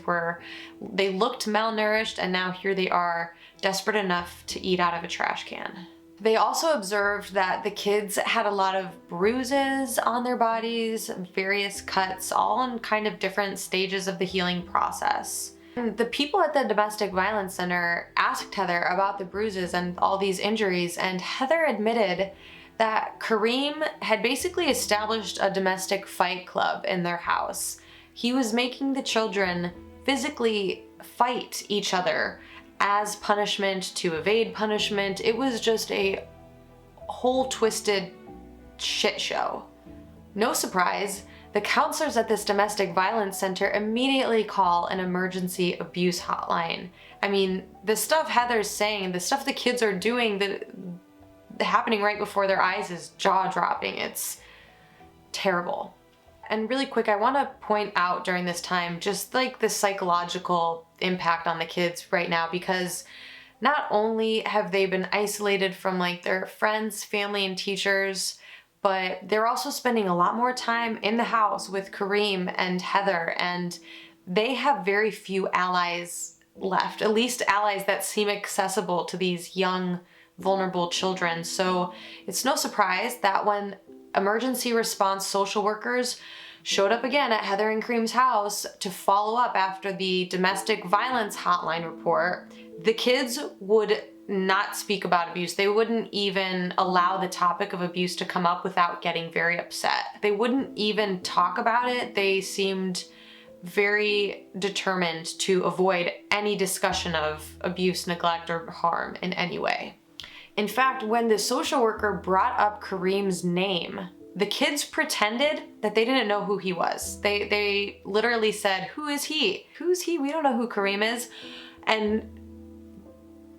they looked malnourished, and now here they are, desperate enough to eat out of a trash can. They also observed that the kids had a lot of bruises on their bodies, various cuts, all in kind of different stages of the healing process. The people at the domestic violence center asked Heather about the bruises and all these injuries, and Heather admitted that Kareem had basically established a domestic fight club in their house. He was making the children physically fight each other as punishment, to evade punishment. It was just a whole twisted shit show. No surprise, the counselors at this domestic violence center immediately call an emergency abuse hotline. I mean, the stuff Heather's saying, the stuff the kids are doing, happening right before their eyes is jaw-dropping. It's terrible. And really quick, I want to point out during this time just the psychological impact on the kids right now, because not only have they been isolated from their friends, family, and teachers, but they're also spending a lot more time in the house with Kareem and Heather, and they have very few allies left, at least allies that seem accessible to these young, vulnerable children. So it's no surprise that when emergency response social workers showed up again at Heather and Kareem's house to follow up after the domestic violence hotline report, the kids would not speak about abuse. They wouldn't even allow the topic of abuse to come up without getting very upset. They wouldn't even talk about it. They seemed very determined to avoid any discussion of abuse, neglect, or harm in any way. In fact, when the social worker brought up Kareem's name, the kids pretended that they didn't know who he was. They literally said, "Who is he? Who's he? We don't know who Kareem is." And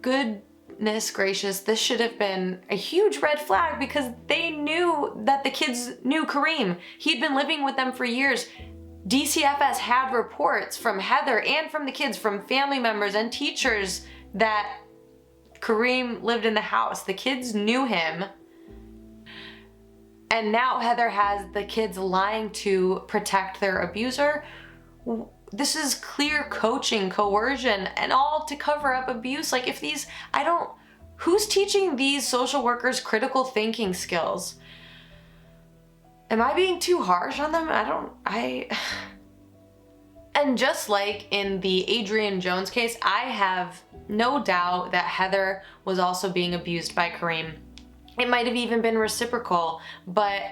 goodness gracious, this should have been a huge red flag, because they knew that the kids knew Kareem. He'd been living with them for years. DCFS had reports from Heather and from the kids, from family members and teachers, that Kareem lived in the house. The kids knew him. And now Heather has the kids lying to protect their abuser. This is clear coaching, coercion, and all to cover up abuse. Who's teaching these social workers critical thinking skills? Am I being too harsh on them? And just like in the Adrian Jones case, I have no doubt that Heather was also being abused by Kareem. It might have even been reciprocal, but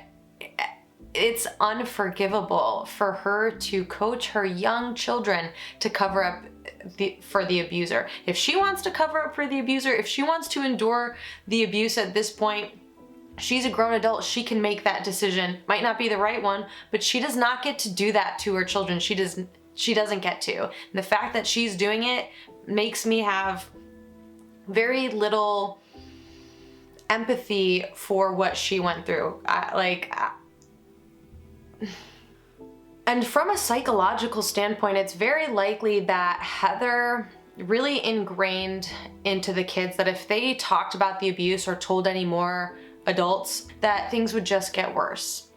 it's unforgivable for her to coach her young children to cover up for the abuser. If she wants to cover up for the abuser, if she wants to endure the abuse at this point, she's a grown adult. She can make that decision. Might not be the right one, but she does not get to do that to her children. She doesn't get to. And the fact that she's doing it makes me have very little empathy for what she went through. And from a psychological standpoint, it's very likely that Heather really ingrained into the kids that if they talked about the abuse or told any more adults, that things would just get worse.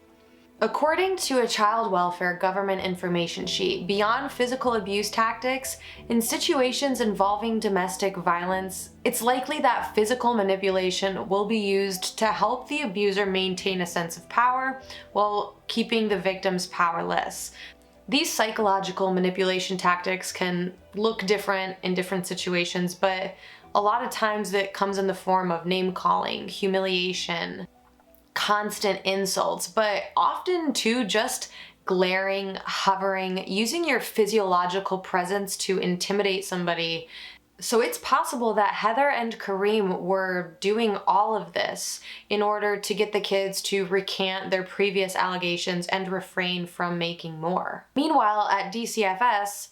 According to a child welfare government information sheet, beyond physical abuse tactics, in situations involving domestic violence, it's likely that physical manipulation will be used to help the abuser maintain a sense of power while keeping the victims powerless. These psychological manipulation tactics can look different in different situations, but a lot of times it comes in the form of name-calling, humiliation, constant insults, but often too just glaring, hovering, using your physiological presence to intimidate somebody. So it's possible that Heather and Kareem were doing all of this in order to get the kids to recant their previous allegations and refrain from making more. Meanwhile, at DCFS,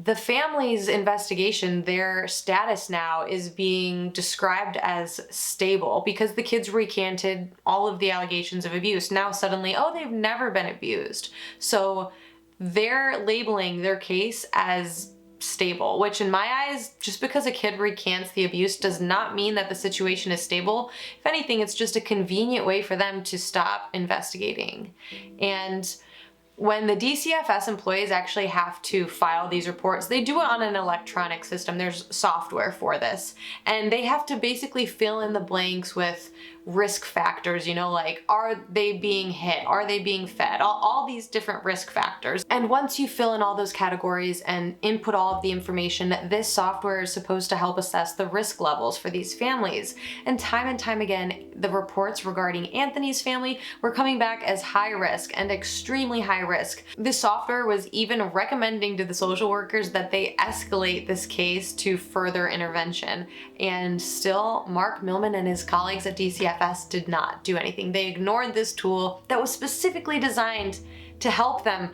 the family's investigation, their status now is being described as stable because the kids recanted all of the allegations of abuse. Now suddenly, oh, they've never been abused. So they're labeling their case as stable, which in my eyes, just because a kid recants the abuse does not mean that the situation is stable. If anything, it's just a convenient way for them to stop investigating. And when the DCFS employees actually have to file these reports, they do it on an electronic system. There's software for this. And they have to basically fill in the blanks with risk factors, like, are they being hit? Are they being fed? All these different risk factors. And once you fill in all those categories and input all of the information, this software is supposed to help assess the risk levels for these families. And time again, the reports regarding Anthony's family were coming back as high risk and extremely high risk. This software was even recommending to the social workers that they escalate this case to further intervention. And still, Mark Millman and his colleagues at DCFS did not do anything. They ignored this tool that was specifically designed to help them,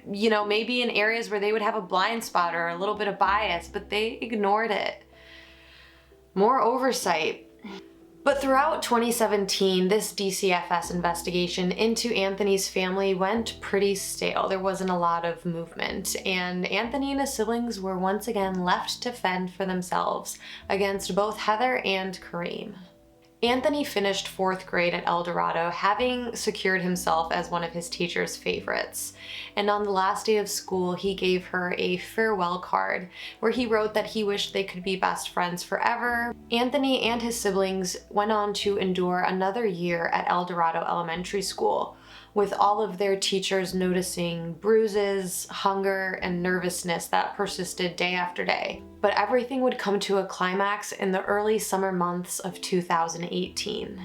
maybe in areas where they would have a blind spot or a little bit of bias, but they ignored it. More oversight. But throughout 2017, this DCFS investigation into Anthony's family went pretty stale. There wasn't a lot of movement, and Anthony and his siblings were once again left to fend for themselves against both Heather and Kareem. Anthony finished 4th grade at El Dorado, having secured himself as one of his teacher's favorites. And on the last day of school, he gave her a farewell card where he wrote that he wished they could be best friends forever. Anthony and his siblings went on to endure another year at El Dorado Elementary School, with all of their teachers noticing bruises, hunger, and nervousness that persisted day after day. But everything would come to a climax in the early summer months of 2018.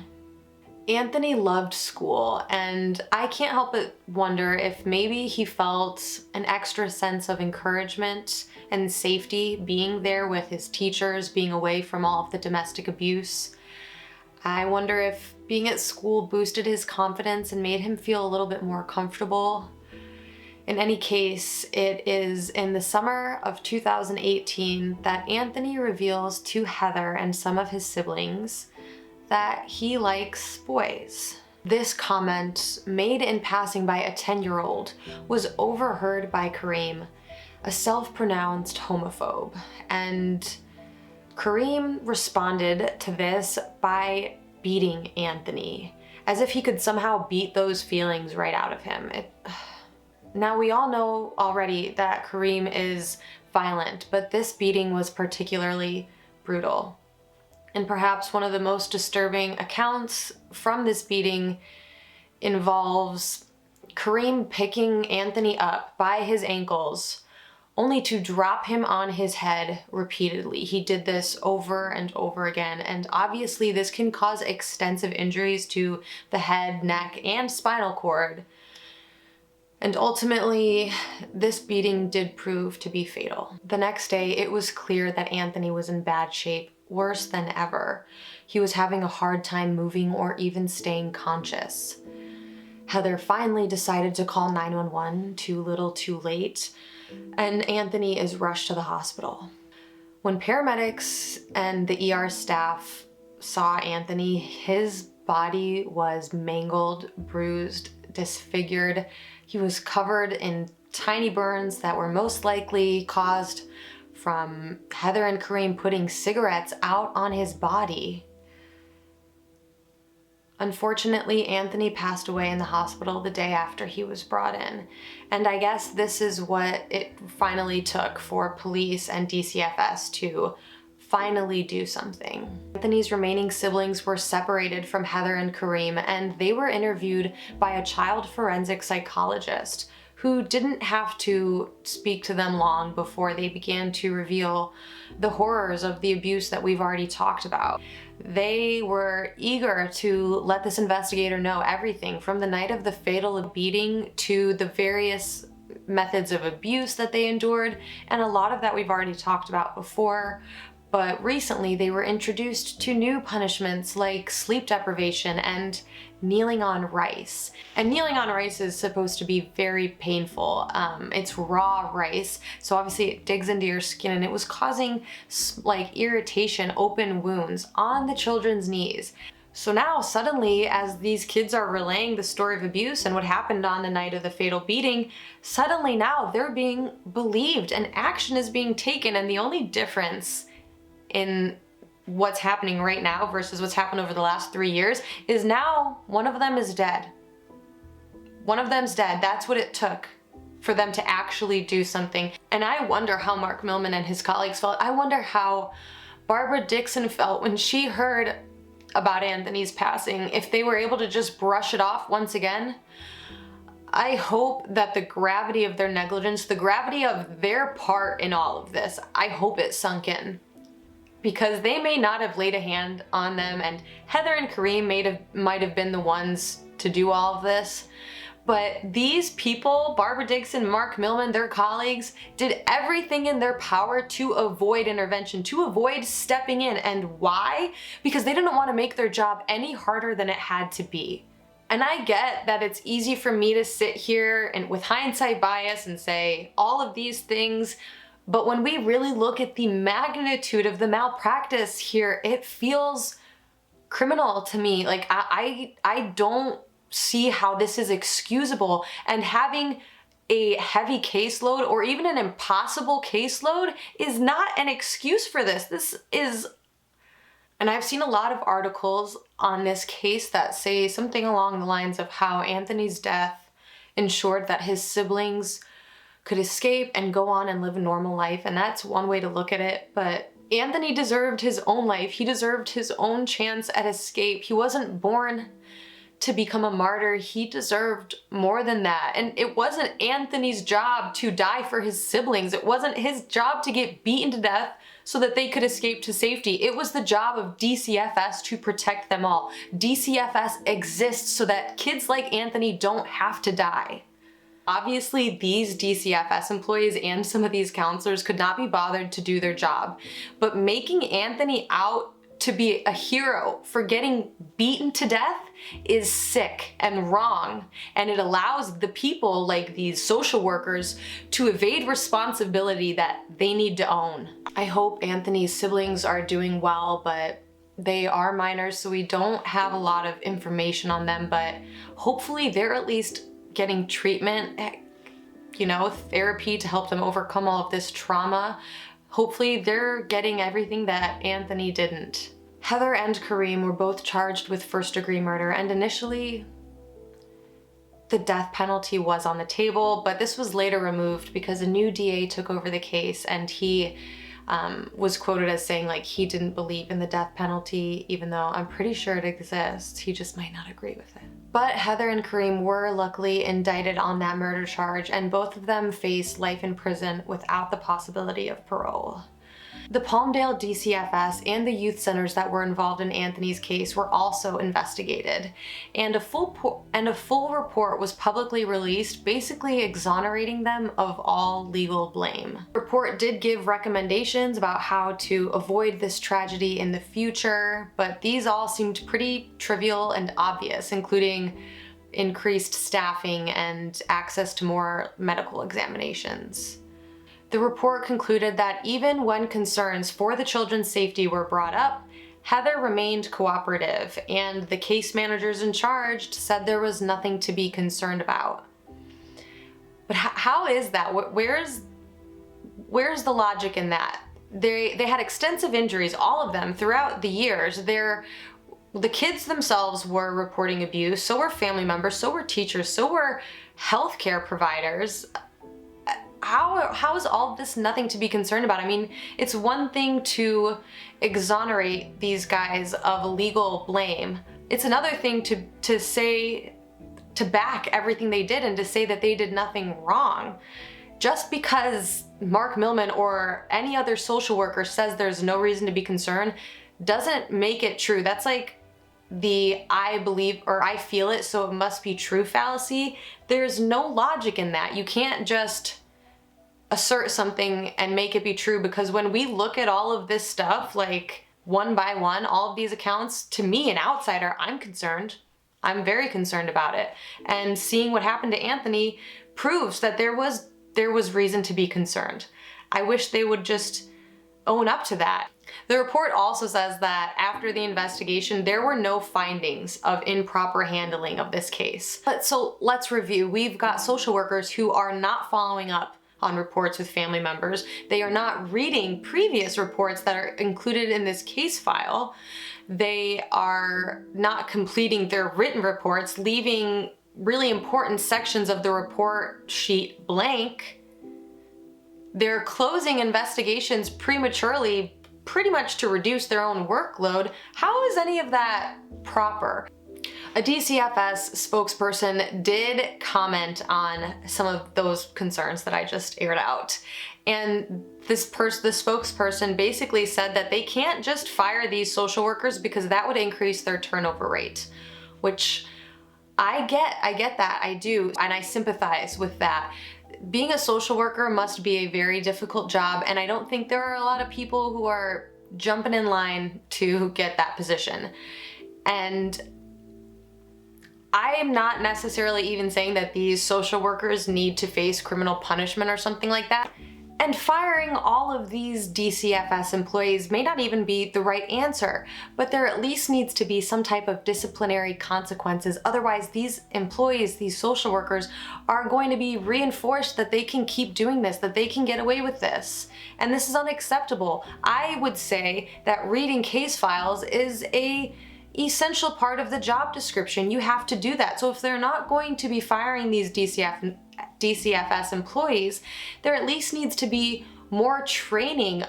Anthony loved school, and I can't help but wonder if maybe he felt an extra sense of encouragement and safety being there with his teachers, being away from all of the domestic abuse. I wonder if being at school boosted his confidence and made him feel a little bit more comfortable. In any case, it is in the summer of 2018 that Anthony reveals to Heather and some of his siblings that he likes boys. This comment, made in passing by a 10-year-old, was overheard by Kareem, a self-pronounced homophobe, and Kareem responded to this by beating Anthony, as if he could somehow beat those feelings right out of him. Now, we all know already that Kareem is violent, but this beating was particularly brutal. And perhaps one of the most disturbing accounts from this beating involves Kareem picking Anthony up by his ankles, only to drop him on his head repeatedly. He did this over and over again, and obviously this can cause extensive injuries to the head, neck, and spinal cord. And ultimately, this beating did prove to be fatal. The next day, it was clear that Anthony was in bad shape, worse than ever. He was having a hard time moving or even staying conscious. Heather finally decided to call 911, too little too late, and Anthony is rushed to the hospital. When paramedics and the ER staff saw Anthony, his body was mangled, bruised, disfigured. He was covered in tiny burns that were most likely caused from Heather and Kareem putting cigarettes out on his body. Unfortunately, Anthony passed away in the hospital the day after he was brought in. And I guess this is what it finally took for police and DCFS to finally do something. Anthony's remaining siblings were separated from Heather and Kareem, and they were interviewed by a child forensic psychologist who didn't have to speak to them long before they began to reveal the horrors of the abuse that we've already talked about. They were eager to let this investigator know everything from the night of the fatal beating to the various methods of abuse that they endured, and a lot of that we've already talked about before. But recently they were introduced to new punishments like sleep deprivation and kneeling on rice. And kneeling on rice is supposed to be very painful. It's raw rice, so obviously it digs into your skin, and it was causing like irritation, open wounds on the children's knees. So now suddenly, as these kids are relaying the story of abuse and what happened on the night of the fatal beating, suddenly now they're being believed and action is being taken, and the only difference in what's happening right now versus what's happened over the last 3 years is now one of them is dead. One of them's dead. That's what it took for them to actually do something. And I wonder how Mark Millman and his colleagues felt. I wonder how Barbara Dixon felt when she heard about Anthony's passing, if they were able to just brush it off once again. I hope that the gravity of their negligence, the gravity of their part in all of this, I hope it sunk in. Because they may not have laid a hand on them, and Heather and Kareem might have been the ones to do all of this. But these people, Barbara Dixon, Mark Millman, their colleagues, did everything in their power to avoid intervention, to avoid stepping in. And why? Because they didn't want to make their job any harder than it had to be. And I get that it's easy for me to sit here and with hindsight bias and say all of these things, but when we really look at the magnitude of the malpractice here, it feels criminal to me. Like I don't see how this is excusable, and having a heavy caseload or even an impossible caseload is not an excuse for this. This is, and I've seen a lot of articles on this case that say something along the lines of how Anthony's death ensured that his siblings could escape and go on and live a normal life, and that's one way to look at it. But Anthony deserved his own life. He deserved his own chance at escape. He wasn't born to become a martyr. He deserved more than that. And it wasn't Anthony's job to die for his siblings. It wasn't his job to get beaten to death so that they could escape to safety. It was the job of DCFS to protect them all. DCFS exists so that kids like Anthony don't have to die. Obviously, these DCFS employees and some of these counselors could not be bothered to do their job, but making Anthony out to be a hero for getting beaten to death is sick and wrong, and it allows the people like these social workers to evade responsibility that they need to own. I hope Anthony's siblings are doing well, but they are minors, so we don't have a lot of information on them, but hopefully they're at least getting treatment, therapy to help them overcome all of this trauma. Hopefully they're getting everything that Anthony didn't. Heather and Kareem were both charged with first-degree murder, and initially the death penalty was on the table, but this was later removed because a new DA took over the case, and he was quoted as saying like he didn't believe in the death penalty, even though I'm pretty sure it exists. He just might not agree with it. But Heather and Kareem were luckily indicted on that murder charge, and both of them faced life in prison without the possibility of parole. The Palmdale DCFS and the youth centers that were involved in Anthony's case were also investigated, and a full report was publicly released, basically exonerating them of all legal blame. The report did give recommendations about how to avoid this tragedy in the future, but these all seemed pretty trivial and obvious, including increased staffing and access to more medical examinations. The report concluded that even when concerns for the children's safety were brought up, Heather remained cooperative, and the case managers in charge said there was nothing to be concerned about. But how is that? Where's the logic in that? They had extensive injuries, all of them, throughout the years. There the kids themselves were reporting abuse, so were family members, so were teachers, so were healthcare providers. How is all of this nothing to be concerned about? I mean, it's one thing to exonerate these guys of legal blame. It's another thing to back everything they did and to say that they did nothing wrong. Just because Mark Millman or any other social worker says there's no reason to be concerned doesn't make it true. That's like the I believe or I feel it, so it must be true fallacy. There's no logic in that. You can't just assert something and make it be true, because when we look at all of this stuff, like one by one, all of these accounts, to me, an outsider, I'm concerned. I'm very concerned about it. And seeing what happened to Anthony proves that there was reason to be concerned. I wish they would just own up to that. The report also says that after the investigation, there were no findings of improper handling of this case. So let's review. We've got social workers who are not following up on reports with family members. They are not reading previous reports that are included in this case file. They are not completing their written reports, leaving really important sections of the report sheet blank. They're closing investigations prematurely, pretty much to reduce their own workload. How is any of that proper? A DCFS spokesperson did comment on some of those concerns that I just aired out. And the spokesperson basically said that they can't just fire these social workers because that would increase their turnover rate, which I get that, I do, and I sympathize with that. Being a social worker must be a very difficult job, and I don't think there are a lot of people who are jumping in line to get that position. And I am not necessarily even saying that these social workers need to face criminal punishment or something like that. And firing all of these DCFS employees may not even be the right answer, but there at least needs to be some type of disciplinary consequences. Otherwise, these employees, these social workers, are going to be reinforced that they can keep doing this, that they can get away with this. And this is unacceptable. I would say that reading case files is an essential part of the job description. You have to do that. So if they're not going to be firing these DCFS employees, there at least needs to be more training,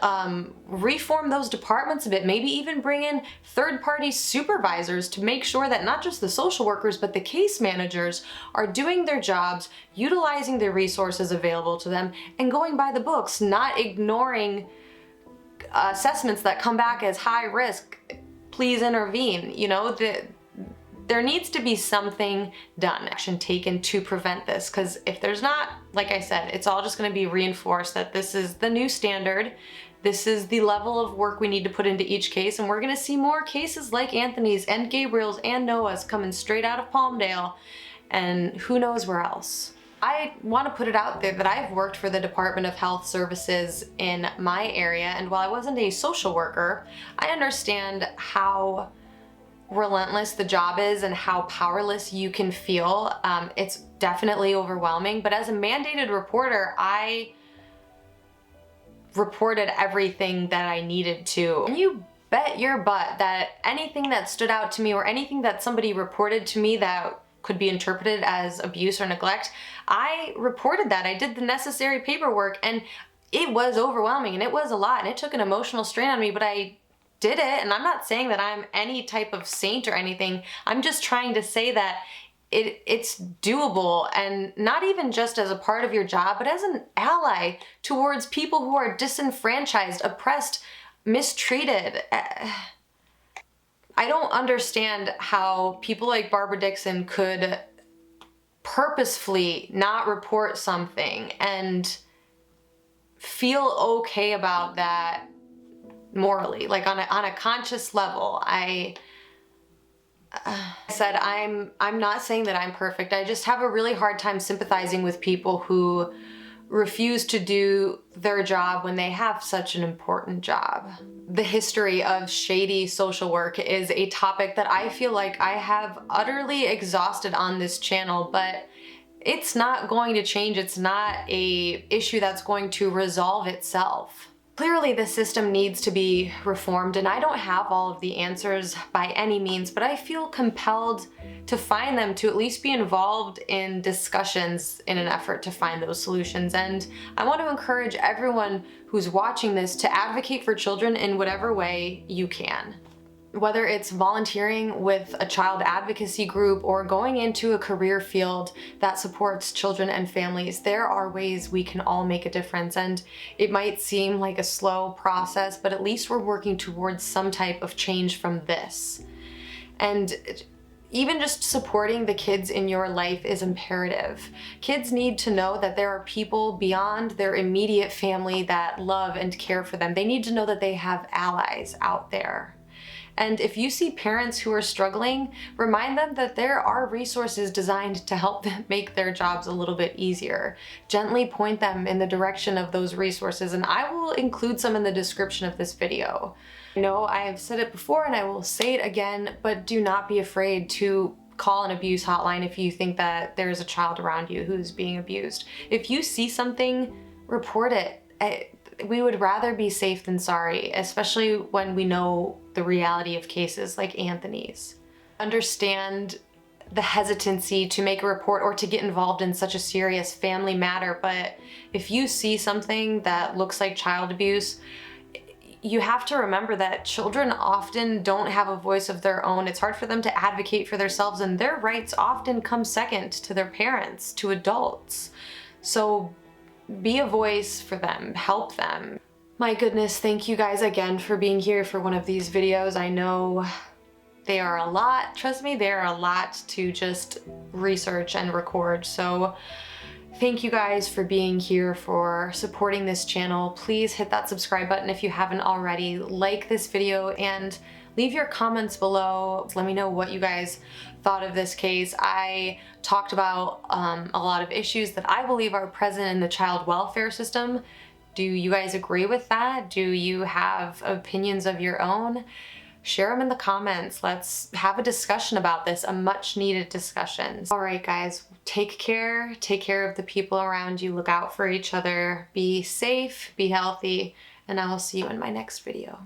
reform those departments a bit, maybe even bring in third-party supervisors to make sure that not just the social workers, but the case managers are doing their jobs, utilizing the resources available to them, and going by the books, not ignoring assessments that come back as high risk. Please intervene. You know, there needs to be something done, action taken to prevent this, because if there's not, like I said, it's all just going to be reinforced that this is the new standard. This is the level of work we need to put into each case, and we're going to see more cases like Anthony's and Gabriel's and Noah's coming straight out of Palmdale, and who knows where else. I want to put it out there that I've worked for the Department of Health Services in my area, and while I wasn't a social worker, I understand how relentless the job is and how powerless you can feel. It's definitely overwhelming, but as a mandated reporter, I reported everything that I needed to. And you bet your butt that anything that stood out to me or anything that somebody reported to me that could be interpreted as abuse or neglect, I reported that. I did the necessary paperwork, and it was overwhelming and it was a lot and it took an emotional strain on me, but I did it. And I'm not saying that I'm any type of saint or anything. I'm just trying to say that it's doable, and not even just as a part of your job, but as an ally towards people who are disenfranchised, oppressed, mistreated. I don't understand how people like Barbara Dixon could purposefully not report something and feel okay about that morally, like on a conscious level. I said I'm not saying that I'm perfect. I just have a really hard time sympathizing with people who refuse to do their job when they have such an important job. The history of shady social work is a topic that I feel like I have utterly exhausted on this channel, but it's not going to change. It's not an issue that's going to resolve itself. Clearly, the system needs to be reformed, and I don't have all of the answers by any means, but I feel compelled to find them, to at least be involved in discussions in an effort to find those solutions. And I want to encourage everyone who's watching this to advocate for children in whatever way you can. Whether it's volunteering with a child advocacy group or going into a career field that supports children and families, there are ways we can all make a difference. And it might seem like a slow process, but at least we're working towards some type of change from this. And even just supporting the kids in your life is imperative. Kids need to know that there are people beyond their immediate family that love and care for them. They need to know that they have allies out there. And if you see parents who are struggling, remind them that there are resources designed to help them make their jobs a little bit easier. Gently point them in the direction of those resources, and I will include some in the description of this video. I know I have said it before and I will say it again, but do not be afraid to call an abuse hotline if you think that there's a child around you who's being abused. If you see something, report it. We would rather be safe than sorry, especially when we know the reality of cases like Anthony's. Understand the hesitancy to make a report or to get involved in such a serious family matter, but if you see something that looks like child abuse, you have to remember that children often don't have a voice of their own. It's hard for them to advocate for themselves, and their rights often come second to their parents, to adults. So be a voice for them, help them. My goodness, thank you guys again for being here for one of these videos. I know they are a lot, trust me, they are a lot to just research and record. So thank you guys for being here, for supporting this channel. Please hit that subscribe button if you haven't already. Like this video and leave your comments below. Let me know what you guys thought of this case. I talked about a lot of issues that I believe are present in the child welfare system. Do you guys agree with that? Do you have opinions of your own? Share them in the comments. Let's have a discussion about this, a much needed discussion. All right, guys, take care of the people around you, look out for each other, be safe, be healthy, and I will see you in my next video.